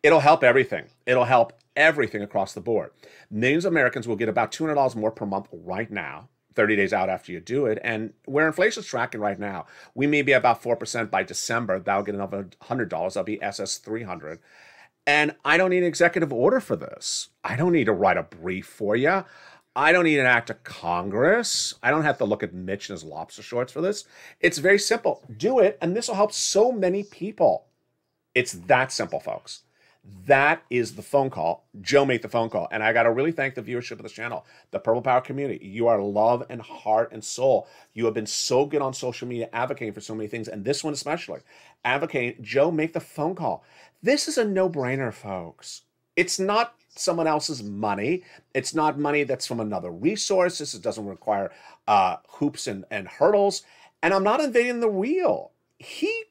It'll help everything. It'll help everything across the board. Millions of Americans will get about $200 more per month right now, 30 days out after you do it. And where inflation's tracking right now, we may be about 4% by December. That'll get another $100. That'll be SS 300. And I don't need an executive order for this. I don't need to write a brief for you. I don't need an act of Congress. I don't have to look at Mitch in his lobster shorts for this. It's very simple. Do it, and this will help so many people. It's that simple, folks. That is the phone call. Joe made the phone call. And I got to really thank the viewership of this channel, the Purple Power community. You are love and heart and soul. You have been so good on social media advocating for so many things, and this one especially. Advocating, Joe, make the phone call. This is a no-brainer, folks. It's not someone else's money. It's not money that's from another resource. This doesn't require hoops and hurdles. And I'm not invading the wheel. He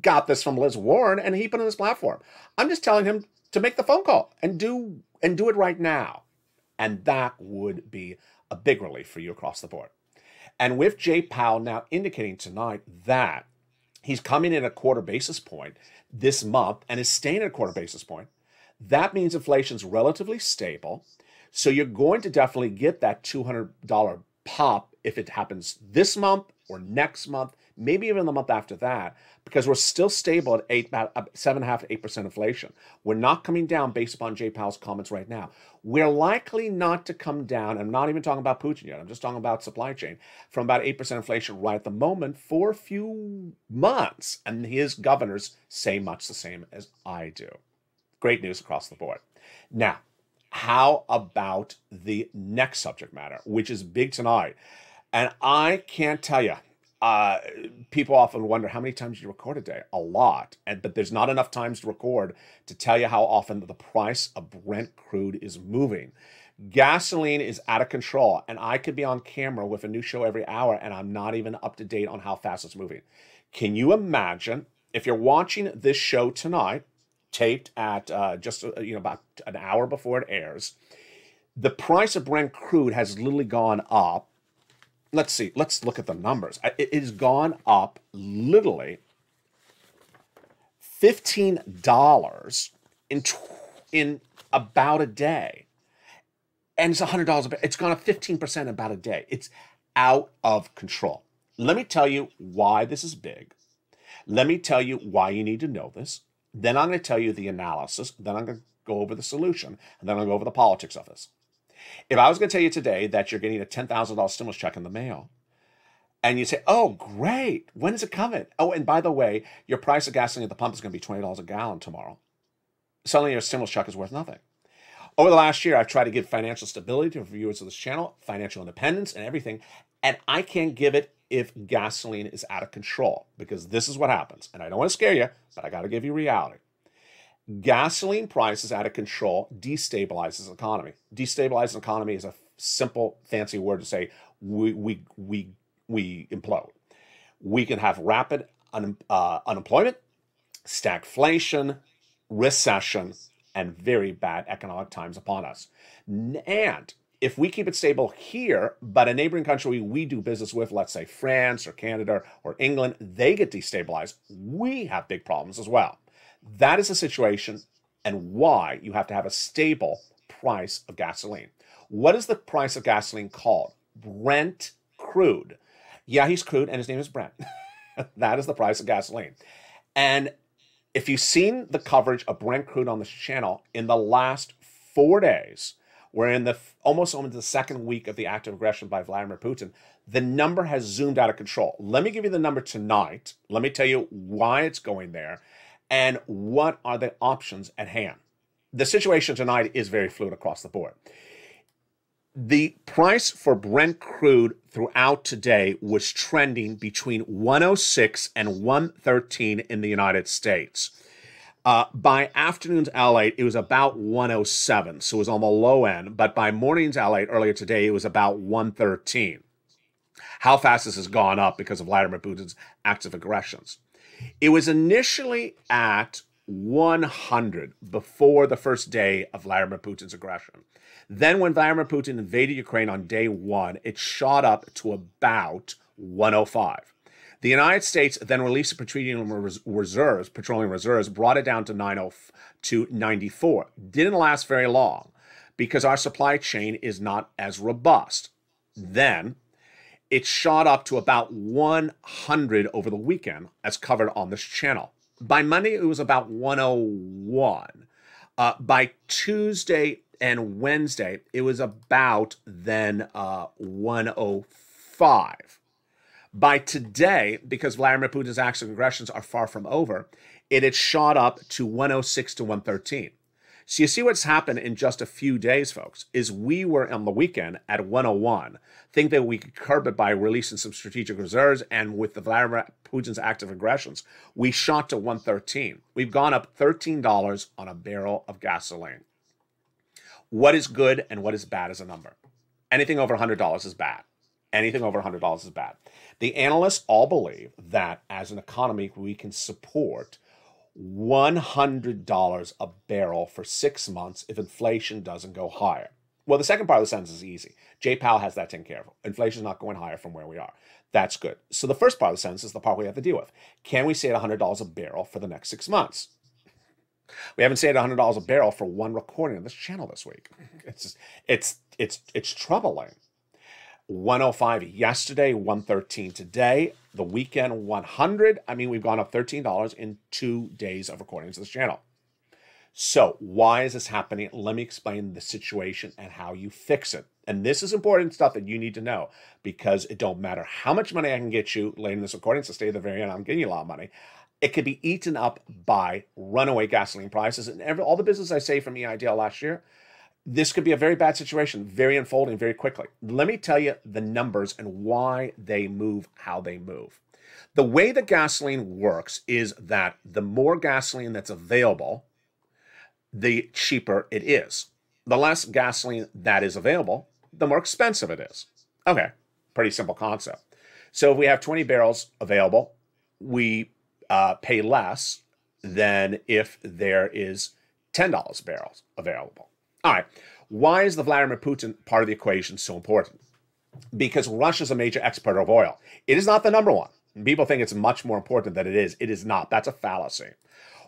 got this from Liz Warren and he put it on his platform. I'm just telling him to make the phone call and do it right now. And that would be a big relief for you across the board. And with Jay Powell now indicating tonight that he's coming in a quarter basis point this month and is staying at a quarter basis point, that means inflation's relatively stable. So you're going to definitely get that $200 pop if it happens this month or next month, maybe even the month after that, because we're still stable at 7.5% to 8% inflation. We're not coming down based upon Jay Powell's comments right now. We're likely not to come down. I'm not even talking about Putin yet. I'm just talking about supply chain from about 8% inflation right at the moment for a few months. And his governors say much the same as I do. Great news across the board. Now, how about the next subject matter, which is big tonight? And I can't tell you, people often wonder how many times you record a day. A lot. But there's not enough times to record to tell you how often the price of Brent crude is moving. Gasoline is out of control, and I could be on camera with a new show every hour, and I'm not even up to date on how fast it's moving. Can you imagine if you're watching this show tonight, taped at just about an hour before it airs, the price of Brent crude has literally gone up. Let's see. Let's look at the numbers. It has gone up literally $15 in about a day. And it's $100 a barrel. It's gone up 15% in about a day. It's out of control. Let me tell you why this is big. Let me tell you why you need to know this. Then I'm going to tell you the analysis. Then I'm going to go over the solution. And then I'm going to go over the politics of this. If I was going to tell you today that you're getting a $10,000 stimulus check in the mail, and you say, oh, great, when is it coming? Oh, and by the way, your price of gasoline at the pump is going to be $20 a gallon tomorrow. Suddenly your stimulus check is worth nothing. Over the last year, I've tried to give financial stability to viewers of this channel, financial independence and everything, and I can't give it if gasoline is out of control, because this is what happens. And I don't want to scare you, but I got to give you reality. Gasoline prices out of control destabilizes the economy. Destabilize the economy is a simple, fancy word to say we implode. We can have rapid unemployment, stagflation, recession, and very bad economic times upon us. And if we keep it stable here, but a neighboring country we do business with, let's say France or Canada or England, they get destabilized, we have big problems as well. That is the situation and why you have to have a stable price of gasoline. What is the price of gasoline called? Brent crude. Yeah, he's crude and his name is Brent. That is the price of gasoline. And if you've seen the coverage of Brent crude on this channel in the last 4 days, we're in almost the second week of the active aggression by Vladimir Putin, the number has zoomed out of control. Let me give you the number tonight. Let me tell you why it's going there and what are the options at hand. The situation tonight is very fluid across the board. The price for Brent crude throughout today was trending between 106 and 113 in the United States. By afternoon's L8, it was about 107, so it was on the low end. But by morning's L8 earlier today, it was about 113. How fast this has gone up because of Vladimir Putin's acts of aggressions. It was initially at 100 before the first day of Vladimir Putin's aggression. Then when Vladimir Putin invaded Ukraine on day 1, it shot up to about 105. The United States then released the petroleum reserves, brought it down to 94. Didn't last very long because our supply chain is not as robust. Then it shot up to about 100 over the weekend, as covered on this channel. By Monday, it was about 101. By Tuesday and Wednesday, it was about then 105. By today, because Vladimir Putin's acts of aggressions are far from over, it had shot up to 106 to 113. So you see what's happened in just a few days, folks, is we were on the weekend at 101, think that we could curb it by releasing some strategic reserves, and with the Vladimir Putin's active aggressions, we shot to 113. We've gone up $13 on a barrel of gasoline. What is good and what is bad as a number? Anything over $100 is bad. Anything over $100 is bad. The analysts all believe that as an economy, we can support $100 a barrel for 6 months if inflation doesn't go higher. Well, the second part of the sentence is easy. Jay Powell has that taken care of. Inflation is not going higher from where we are. That's good. So the first part of the sentence is the part we have to deal with. Can we stay at $100 a barrel for the next 6 months? We haven't stayed at $100 a barrel for one recording of this channel this week. It's troubling. 105 yesterday, 113 today, the weekend 100. I mean, we've gone up $13 in 2 days of recordings of this channel. So why is this happening? Let me explain the situation and how you fix it. And this is important stuff that you need to know, because it don't matter how much money I can get you later in this recording, so stay at the very end, I'm getting you a lot of money. It could be eaten up by runaway gasoline prices and all the business I saved from EIDL last year. This could be a very bad situation, very unfolding very quickly. Let me tell you the numbers and why they move how they move. The way that gasoline works is that the more gasoline that's available, the cheaper it is. The less gasoline that is available, the more expensive it is. Okay, pretty simple concept. So if we have 20 barrels available, we pay less than if there is $10 barrels available. All right, why is the Vladimir Putin part of the equation so important? Because Russia is a major exporter of oil. It is not the number one. People think it's much more important than it is. It is not. That's a fallacy.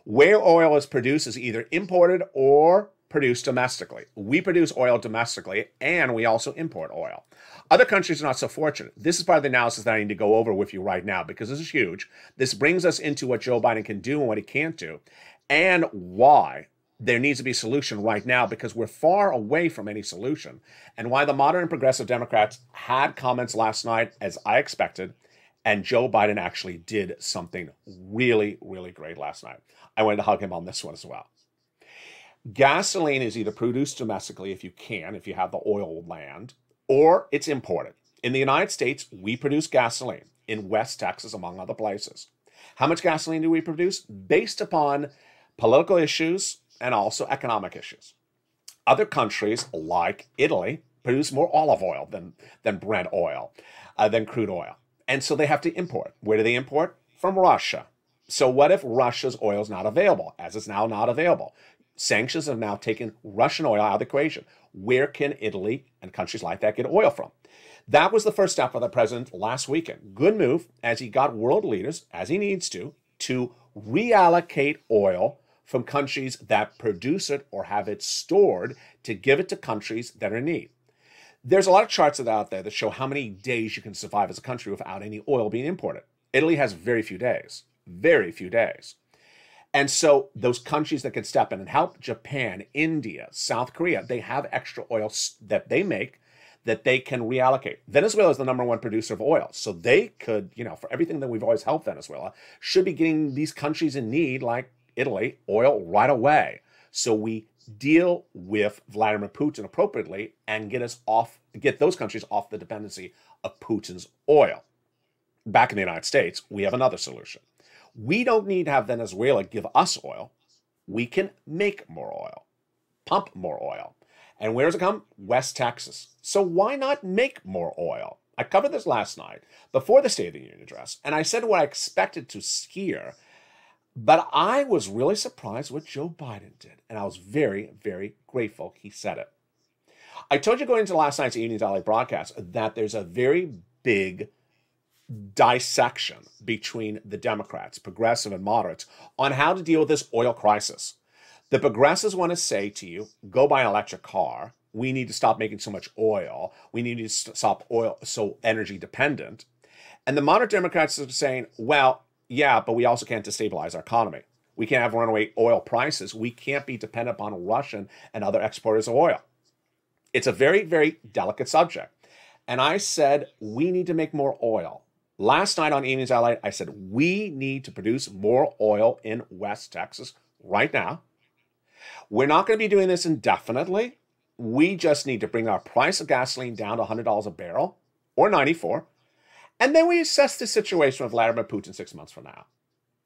Where oil is produced is either imported or produced domestically. We produce oil domestically, and we also import oil. Other countries are not so fortunate. This is part of the analysis that I need to go over with you right now, because this is huge. This brings us into what Joe Biden can do and what he can't do, and why there needs to be a solution right now, because we're far away from any solution, and why the moderate and progressive Democrats had comments last night, as I expected, and Joe Biden actually did something really, really great last night. I wanted to hug him on this one as well. Gasoline is either produced domestically, if you can, if you have the oil land, or it's imported. In the United States, we produce gasoline in West Texas, among other places. How much gasoline do we produce? Based upon political issues and also economic issues. Other countries, like Italy, produce more olive oil than Brent oil, than crude oil. And so they have to import. Where do they import? From Russia. So what if Russia's oil is not available, as it's now not available? Sanctions have now taken Russian oil out of the equation. Where can Italy and countries like that get oil from? That was the first step of the president last weekend. Good move, as he got world leaders, as he needs to reallocate oil from countries that produce it or have it stored to give it to countries that are in need. There's a lot of charts out there that show how many days you can survive as a country without any oil being imported. Italy has very few days. And so those countries that can step in and help, Japan, India, South Korea, they have extra oil that they make that they can reallocate. Venezuela is the number one producer of oil. So they could, for everything that we've always helped Venezuela, should be getting these countries in need, like Italy, oil right away. So we deal with Vladimir Putin appropriately and get those countries off the dependency of Putin's oil. Back in the United States, we have another solution. We don't need to have Venezuela give us oil. We can make more oil, pump more oil. And where does it come? West Texas. So why not make more oil? I covered this last night before the State of the Union address, and I said what I expected to hear But I was really surprised what Joe Biden did, and I was very, very grateful he said it. I told you going into last night's Evening's LA broadcast that there's a very big dissection between the Democrats, progressive and moderates, on how to deal with this oil crisis. The progressives want to say to you, go buy an electric car. We need to stop making so much oil. We need to stop oil so energy dependent. And the moderate Democrats are saying, well, yeah, but we also can't destabilize our economy. We can't have runaway oil prices. We can't be dependent upon Russian and other exporters of oil. It's a very, very delicate subject. And I said, we need to make more oil. Last night on Evenings LA, I said, we need to produce more oil in West Texas right now. We're not going to be doing this indefinitely. We just need to bring our price of gasoline down to $100 a barrel or 94. And then we assess the situation with Vladimir Putin 6 months from now,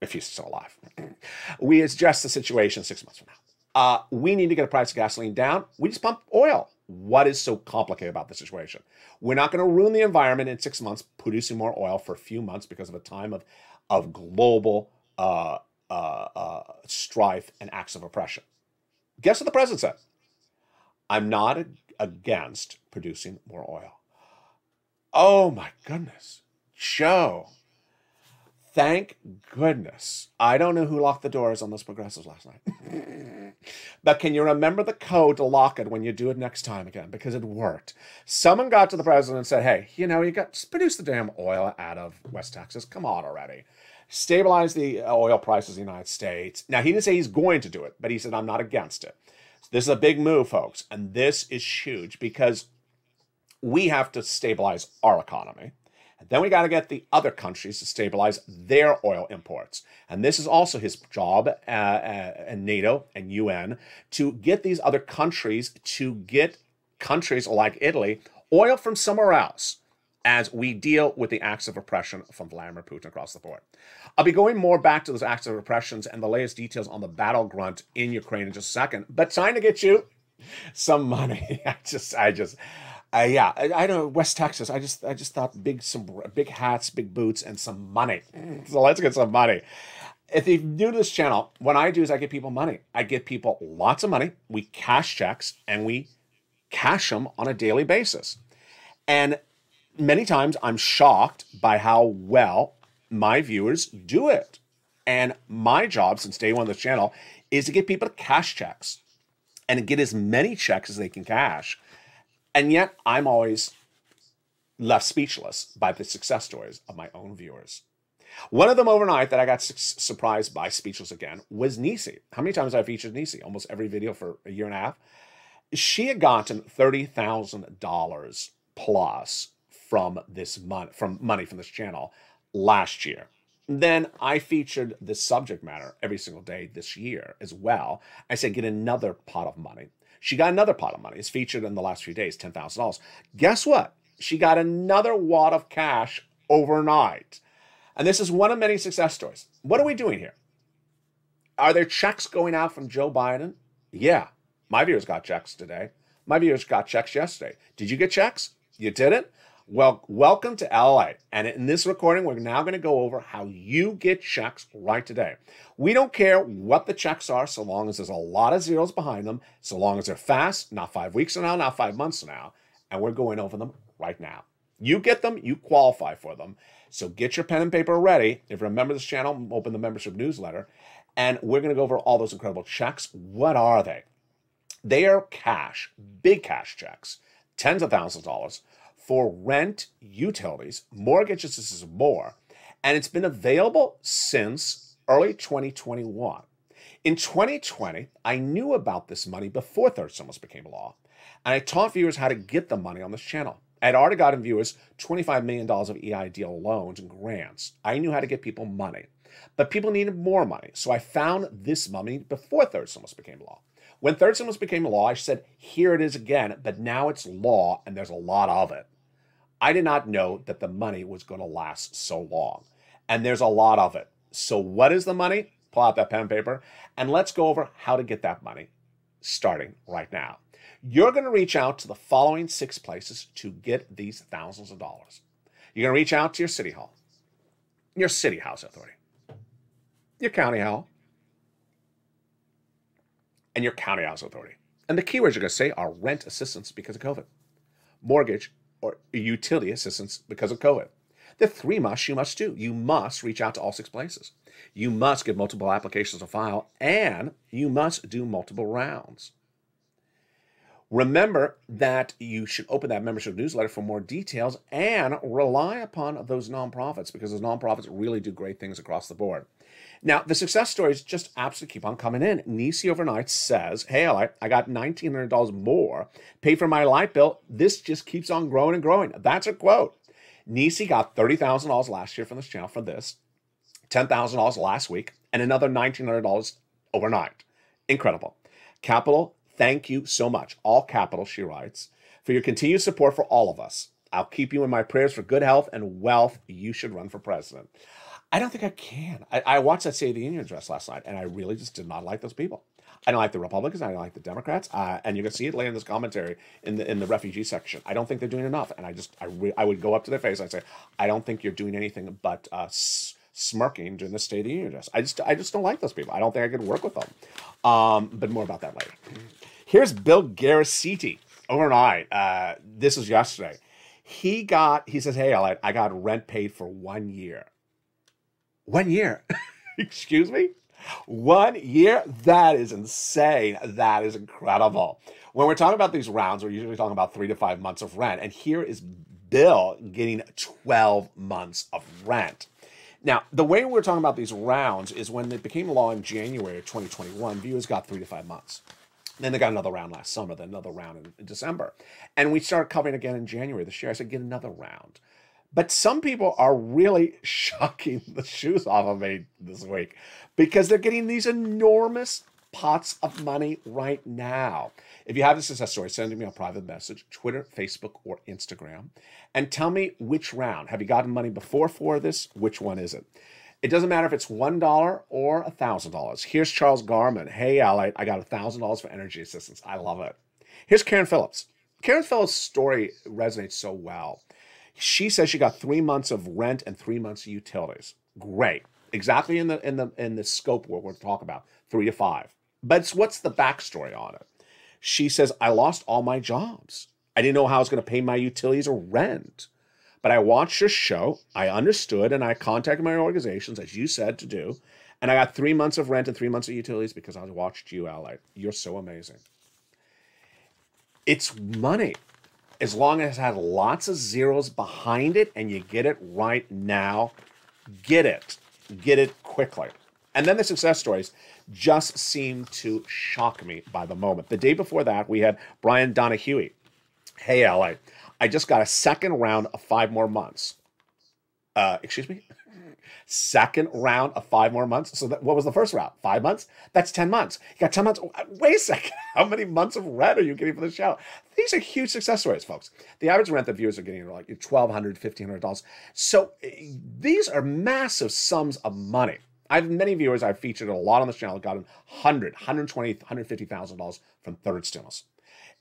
if he's still alive. We address the situation 6 months from now. We need to get the price of gasoline down. We just pump oil. What is so complicated about the situation? We're not going to ruin the environment in 6 months producing more oil for a few months because of a time of global strife and acts of oppression. Guess what the president said? I'm not against producing more oil. Oh my goodness. Joe, thank goodness. I don't know who locked the doors on those progressives last night. But can you remember the code to lock it when you do it next time again? Because it worked. Someone got to the president and said, hey, you know, just produce the damn oil out of West Texas. Come on already. Stabilize the oil prices in the United States. Now, he didn't say he's going to do it, but he said, I'm not against it. So this is a big move, folks. And this is huge because we have to stabilize our economy. And then we got to get the other countries to stabilize their oil imports. And this is also his job and NATO and UN to get these other countries to get countries like Italy oil from somewhere else as we deal with the acts of oppression from Vladimir Putin across the board. I'll be going more back to those acts of oppressions and the latest details on the battle grunt in Ukraine in just a second. But trying to get you some money. I know West Texas. I just thought some big hats, big boots, and some money. So let's get some money. If you're new to this channel, what I do is I get people money. I get people lots of money. We cash checks and we cash them on a daily basis. And many times I'm shocked by how well my viewers do it. And my job since day one of the channel is to get people to cash checks and to get as many checks as they can cash. And yet I'm always left speechless by the success stories of my own viewers. One of them overnight that I got surprised by, speechless again, was Nisi. How many times have I featured Nisi? Almost every video for a year and a half. She had gotten $30,000 plus from money from this channel last year. Then I featured this subject matter every single day this year as well. I said, get another pot of money. She got another pot of money. It's featured in the last few days, $10,000. Guess what? She got another wad of cash overnight. And this is one of many success stories. What are we doing here? Are there checks going out from Joe Biden? Yeah. My viewers got checks today. My viewers got checks yesterday. Did you get checks? You didn't? Well, welcome to LA. And in this recording, we're now going to go over how you get checks right today. We don't care what the checks are, so long as there's a lot of zeros behind them, so long as they're fast, not 5 weeks from now, not 5 months from now. And we're going over them right now. You get them, you qualify for them. So get your pen and paper ready. If you're a member of this channel, open the membership newsletter. And we're going to go over all those incredible checks. What are they? They are cash, big cash checks, tens of thousands of dollars, for rent, utilities, mortgages, this is more. And it's been available since early 2021. In 2020, I knew about this money before third stimulus became law. And I taught viewers how to get the money on this channel. I had already gotten viewers $25 million of EIDL loans and grants. I knew how to get people money. But people needed more money. So I found this money before third stimulus became law. When third stimulus became law, I said, here it is again, but now it's law and there's a lot of it. I did not know that the money was going to last so long. And there's a lot of it. So what is the money? Pull out that pen and paper and let's go over how to get that money starting right now. You're going to reach out to the following 6 places to get these thousands of dollars. You're going to reach out to your city hall, your city house authority, your county hall, and your county housing authority. And the keywords you're going to say are rent assistance because of COVID, mortgage or utility assistance because of COVID. The three musts you must do. You must reach out to all 6 places. You must give multiple applications to file, and you must do multiple rounds. Remember that you should open that membership newsletter for more details and rely upon those nonprofits because those nonprofits really do great things across the board. Now, the success stories just absolutely keep on coming in. Nisi overnight says, hey, I got $1,900 more, pay for my light bill. This just keeps on growing and growing. That's a quote. Nisi got $30,000 last year from this channel for this, $10,000 last week, and another $1,900 overnight. Incredible. Capital, thank you so much. All capital, she writes, for your continued support for all of us. I'll keep you in my prayers for good health and wealth. You should run for president. I don't think I can. I watched that State of the Union address last night, and I really just did not like those people. I don't like the Republicans. I don't like the Democrats. And you can see it later in this commentary in the refugee section. I don't think they're doing enough. And I would go up to their face and I'd say, I don't think you're doing anything but smirking during the State of the Union address. I just don't like those people. I don't think I could work with them. But more about that later. Here's Bill Garasiti overnight. This was yesterday. He says, hey, I got rent paid for 1 year. 1 year? Excuse me? 1 year? That is insane. That is incredible. When we're talking about these rounds, we're usually talking about 3 to 5 months of rent. And here is Bill getting 12 months of rent. Now, the way we're talking about these rounds is when it became law in January of 2021, viewers got 3 to 5 months. Then they got another round last summer, then another round in December. And we started covering again in January this year. I said, get another round. But some people are really shocking the shoes off of me this week because they're getting these enormous pots of money right now. If you have a success story, send me a private message, Twitter, Facebook, or Instagram, and tell me which round. Have you gotten money before for this? Which one is it? It doesn't matter if it's $1 or $1,000. Here's Charles Garman. Hey, Ally, I got $1,000 for energy assistance. I love it. Here's Karen Phillips. Karen Phillips' story resonates so well. She says she got 3 months of rent and 3 months of utilities. Great. Exactly in the scope what we're talking about, 3 to 5. But what's the backstory on it? She says, I lost all my jobs. I didn't know how I was going to pay my utilities or rent. But I watched your show, I understood, and I contacted my organizations, as you said to do, and I got 3 months of rent and 3 months of utilities because I watched you, Ally. You're so amazing. It's money. As long as it has lots of zeros behind it and you get it right now, get it. Get it quickly. And then the success stories just seem to shock me by the moment. The day before that, we had Brian Donahue. Hey, Ally, I just got a second round of 5 more months. Excuse me? Second round of 5 more months. So what was the first round? 5 months? That's 10 months. You got 10 months. Wait a second. How many months of rent are you getting for the show? These are huge success stories, folks. The average rent that viewers are getting are like $1,200, $1,500. So these are massive sums of money. I have many viewers I've featured a lot on this channel gotten $100,000, $120,000, $150,000 from third stimulus.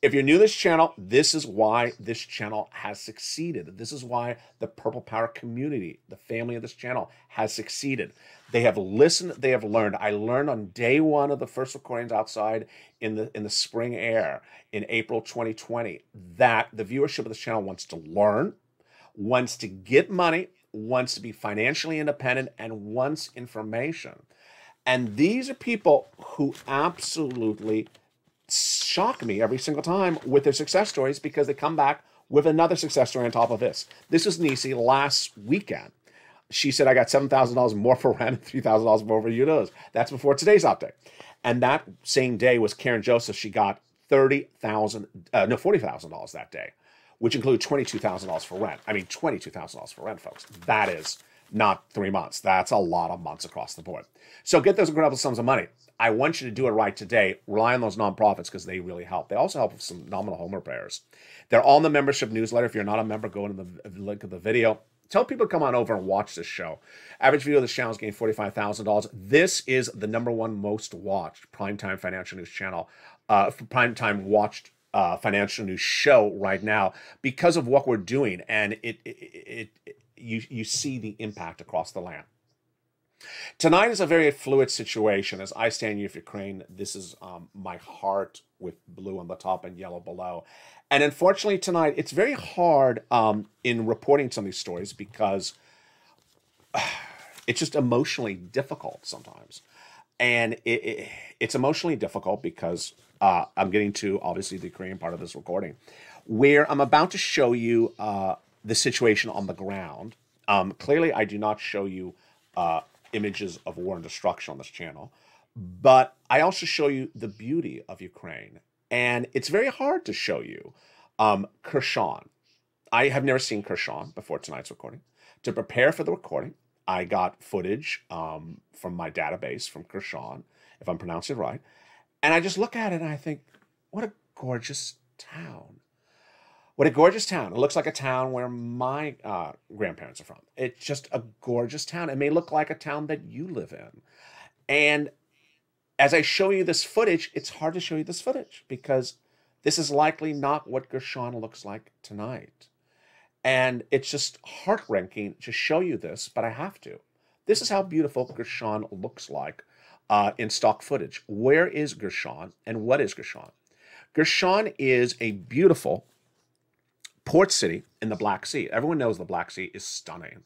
If you're new to this channel, this is why this channel has succeeded. This is why the Purple Power community, the family of this channel, has succeeded. They have listened, they have learned. I learned on day one of the first recordings outside in the spring air in April 2020 that the viewership of this channel wants to learn, wants to get money, wants to be financially independent, and wants information. And these are people who absolutely shock me every single time with their success stories because they come back with another success story on top of this. This was Nisi last weekend. She said, I got $7,000 more for rent and $3,000 more for utilities. That's before today's update. And that same day was Karen Joseph. She got $40,000 that day, which included $22,000 for rent. I mean, $22,000 for rent, folks. That is not 3 months. That's a lot of months across the board. So get those incredible sums of money. I want you to do it right today. Rely on those nonprofits because they really help. They also help with some nominal home repairs. They're all in the membership newsletter. If you're not a member, go into the link of the video. Tell people to come on over and watch this show. Average view of this channel is getting $45,000. This is the #1 most watched primetime financial news channel, primetime watched financial news show right now because of what we're doing. And you see the impact across the land. Tonight is a very fluid situation. As I stand here for Ukraine, this is my heart with blue on the top and yellow below. And unfortunately tonight, it's very hard in reporting some of these stories because it's just emotionally difficult sometimes. And it's emotionally difficult because I'm getting to, obviously, the Ukrainian part of this recording, where I'm about to show you the situation on the ground. Clearly, I do not show you images of war and destruction on this channel, but I also show you the beauty of Ukraine. And it's very hard to show you Kherson. I have never seen Kherson before tonight's recording. To prepare for the recording, I got footage from my database from Kherson, if I'm pronouncing it right. And I just look at it and I think, what a gorgeous town. What a gorgeous town. It looks like a town where my grandparents are from. It's just a gorgeous town. It may look like a town that you live in. And as I show you this footage, it's hard to show you this footage because this is likely not what Kherson looks like tonight. And it's just heart-wrenching to show you this, but I have to. This is how beautiful Kherson looks like in stock footage. Where is Kherson and what is Kherson? Kherson is a beautiful port city in the Black Sea. Everyone knows the Black Sea is stunning.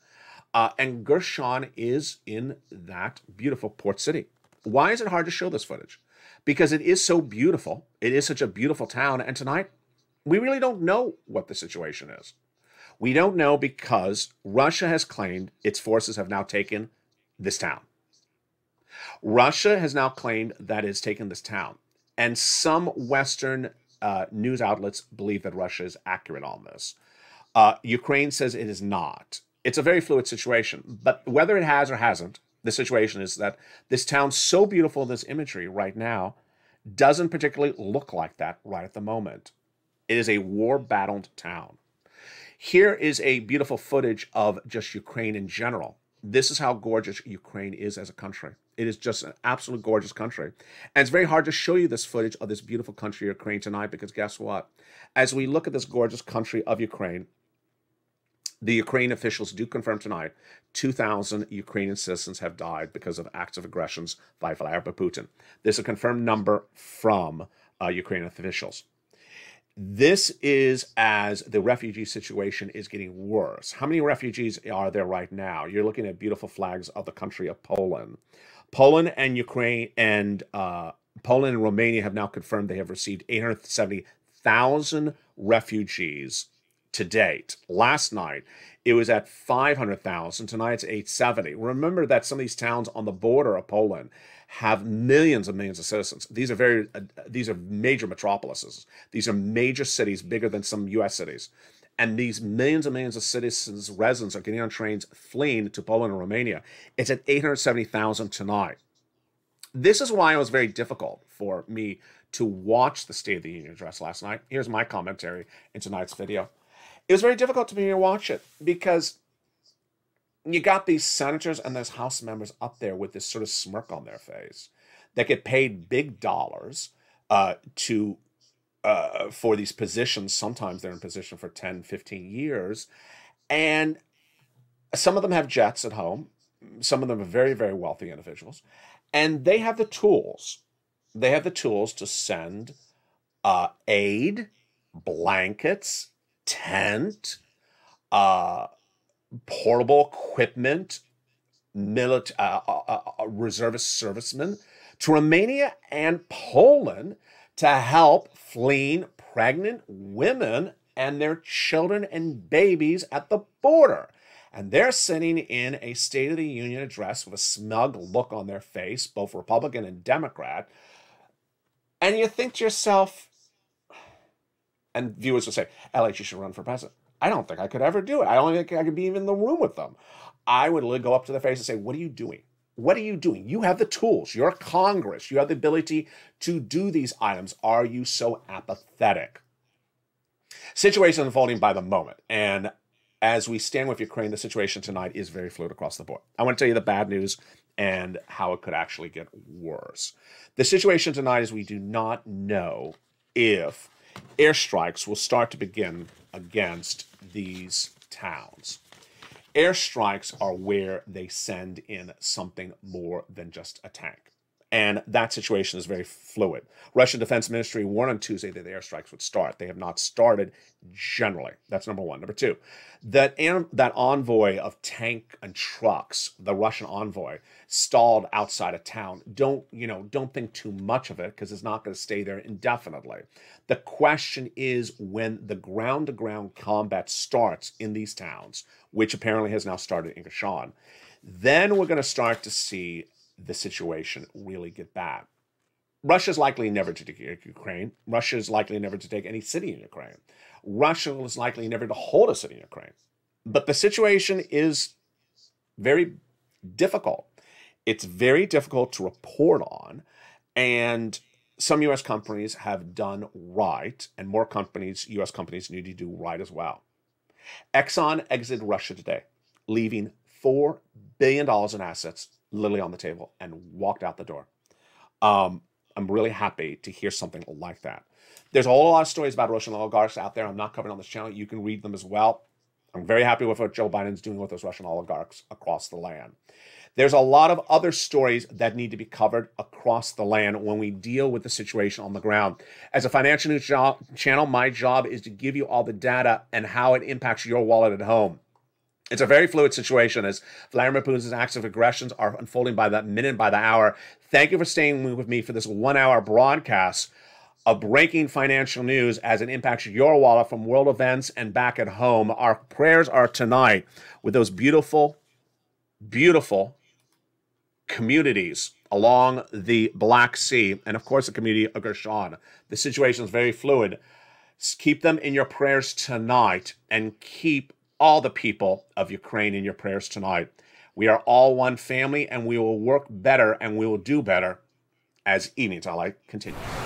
And Kherson is in that beautiful port city. Why is it hard to show this footage? Because it is so beautiful. It is such a beautiful town. And tonight, we really don't know what the situation is. We don't know because Russia has claimed its forces have now taken this town. Russia has now claimed that it's taken this town. And some Western news outlets believe that Russia is accurate on this. Ukraine says it is not. It's a very fluid situation. But whether it has or hasn't, the situation is that this town, so beautiful in this imagery right now, doesn't particularly look like that right at the moment. It is a war-battled town. Here is a beautiful footage of just Ukraine in general. This is how gorgeous Ukraine is as a country. It is just an absolute gorgeous country. And it's very hard to show you this footage of this beautiful country, Ukraine, tonight, because guess what? As we look at this gorgeous country of Ukraine, the Ukrainian officials do confirm tonight 2,000 Ukrainian citizens have died because of acts of aggressions by Vladimir Putin. This is a confirmed number from Ukrainian officials. This is as the refugee situation is getting worse. How many refugees are there right now? You're looking at beautiful flags of the country of Poland. Poland and Ukraine and Poland and Romania have now confirmed they have received 870,000 refugees to date. Last night, it was at 500,000. Tonight, it's 870. Remember that some of these towns on the border of Poland have millions and millions of citizens. These are major metropolises. These are major cities, bigger than some U.S. cities. And these millions and millions of citizens, residents, are getting on trains fleeing to Poland and Romania. It's at 870,000 tonight. This is why it was very difficult for me to watch the State of the Union address last night. Here's my commentary in tonight's video. It was very difficult for me to watch it because you got these senators and those House members up there with this sort of smirk on their face that get paid big dollars for these positions. Sometimes they're in position for 10, 15 years. And some of them have jets at home. Some of them are very, very wealthy individuals. And they have the tools. They have the tools to send aid, blankets, tent, portable equipment, reservist servicemen to Romania and Poland to help fleeing pregnant women and their children and babies at the border. And they're sitting in a State of the Union address with a smug look on their face, both Republican and Democrat. And you think to yourself, and viewers will say, Alex, you should run for president. I don't think I could ever do it. I don't think I could be even in the room with them. I would literally go up to their face and say, what are you doing? What are you doing? You have the tools. You're Congress. You have the ability to do these items. Are you so apathetic? Situation unfolding by the moment. And as we stand with Ukraine, the situation tonight is very fluid across the board. I want to tell you the bad news and how it could actually get worse. The situation tonight is we do not know if airstrikes will start to begin against these towns. Airstrikes are where they send in something more than just a tank. And that situation is very fluid. Russian Defense Ministry warned on Tuesday that the airstrikes would start. They have not started generally. That's number one. Number two, that envoy of tank and trucks, the Russian envoy, stalled outside of town. Don't think too much of it, because it's not going to stay there indefinitely. The question is, when the ground-to-ground combat starts in these towns, which apparently has now started in Kashan, then we're going to start to see the situation really get bad. Russia's likely never to take Ukraine. Russia is likely never to take any city in Ukraine. Russia is likely never to hold a city in Ukraine. But the situation is very difficult. It's very difficult to report on, and some U.S. companies have done right, and more companies, U.S. companies, need to do right as well. Exxon exited Russia today, leaving $4 billion in assets literally on the table, and walked out the door. I'm really happy to hear something like that. There's a whole lot of stories about Russian oligarchs out there I'm not covering on this channel. You can read them as well. I'm very happy with what Joe Biden's doing with those Russian oligarchs across the land. There's a lot of other stories that need to be covered across the land when we deal with the situation on the ground. As a financial news channel, my job is to give you all the data and how it impacts your wallet at home. It's a very fluid situation as Vladimir Putin's acts of aggressions are unfolding by the minute, by the hour. Thank you for staying with me for this 1 hour broadcast of breaking financial news as it impacts your wallet from world events and back at home. Our prayers are tonight with those beautiful, beautiful communities along the Black Sea and, of course, the community of Gershon. The situation is very fluid. Keep them in your prayers tonight, and keep all the people of Ukraine in your prayers tonight. We are all one family, and we will work better and we will do better as Evenings Ally continues.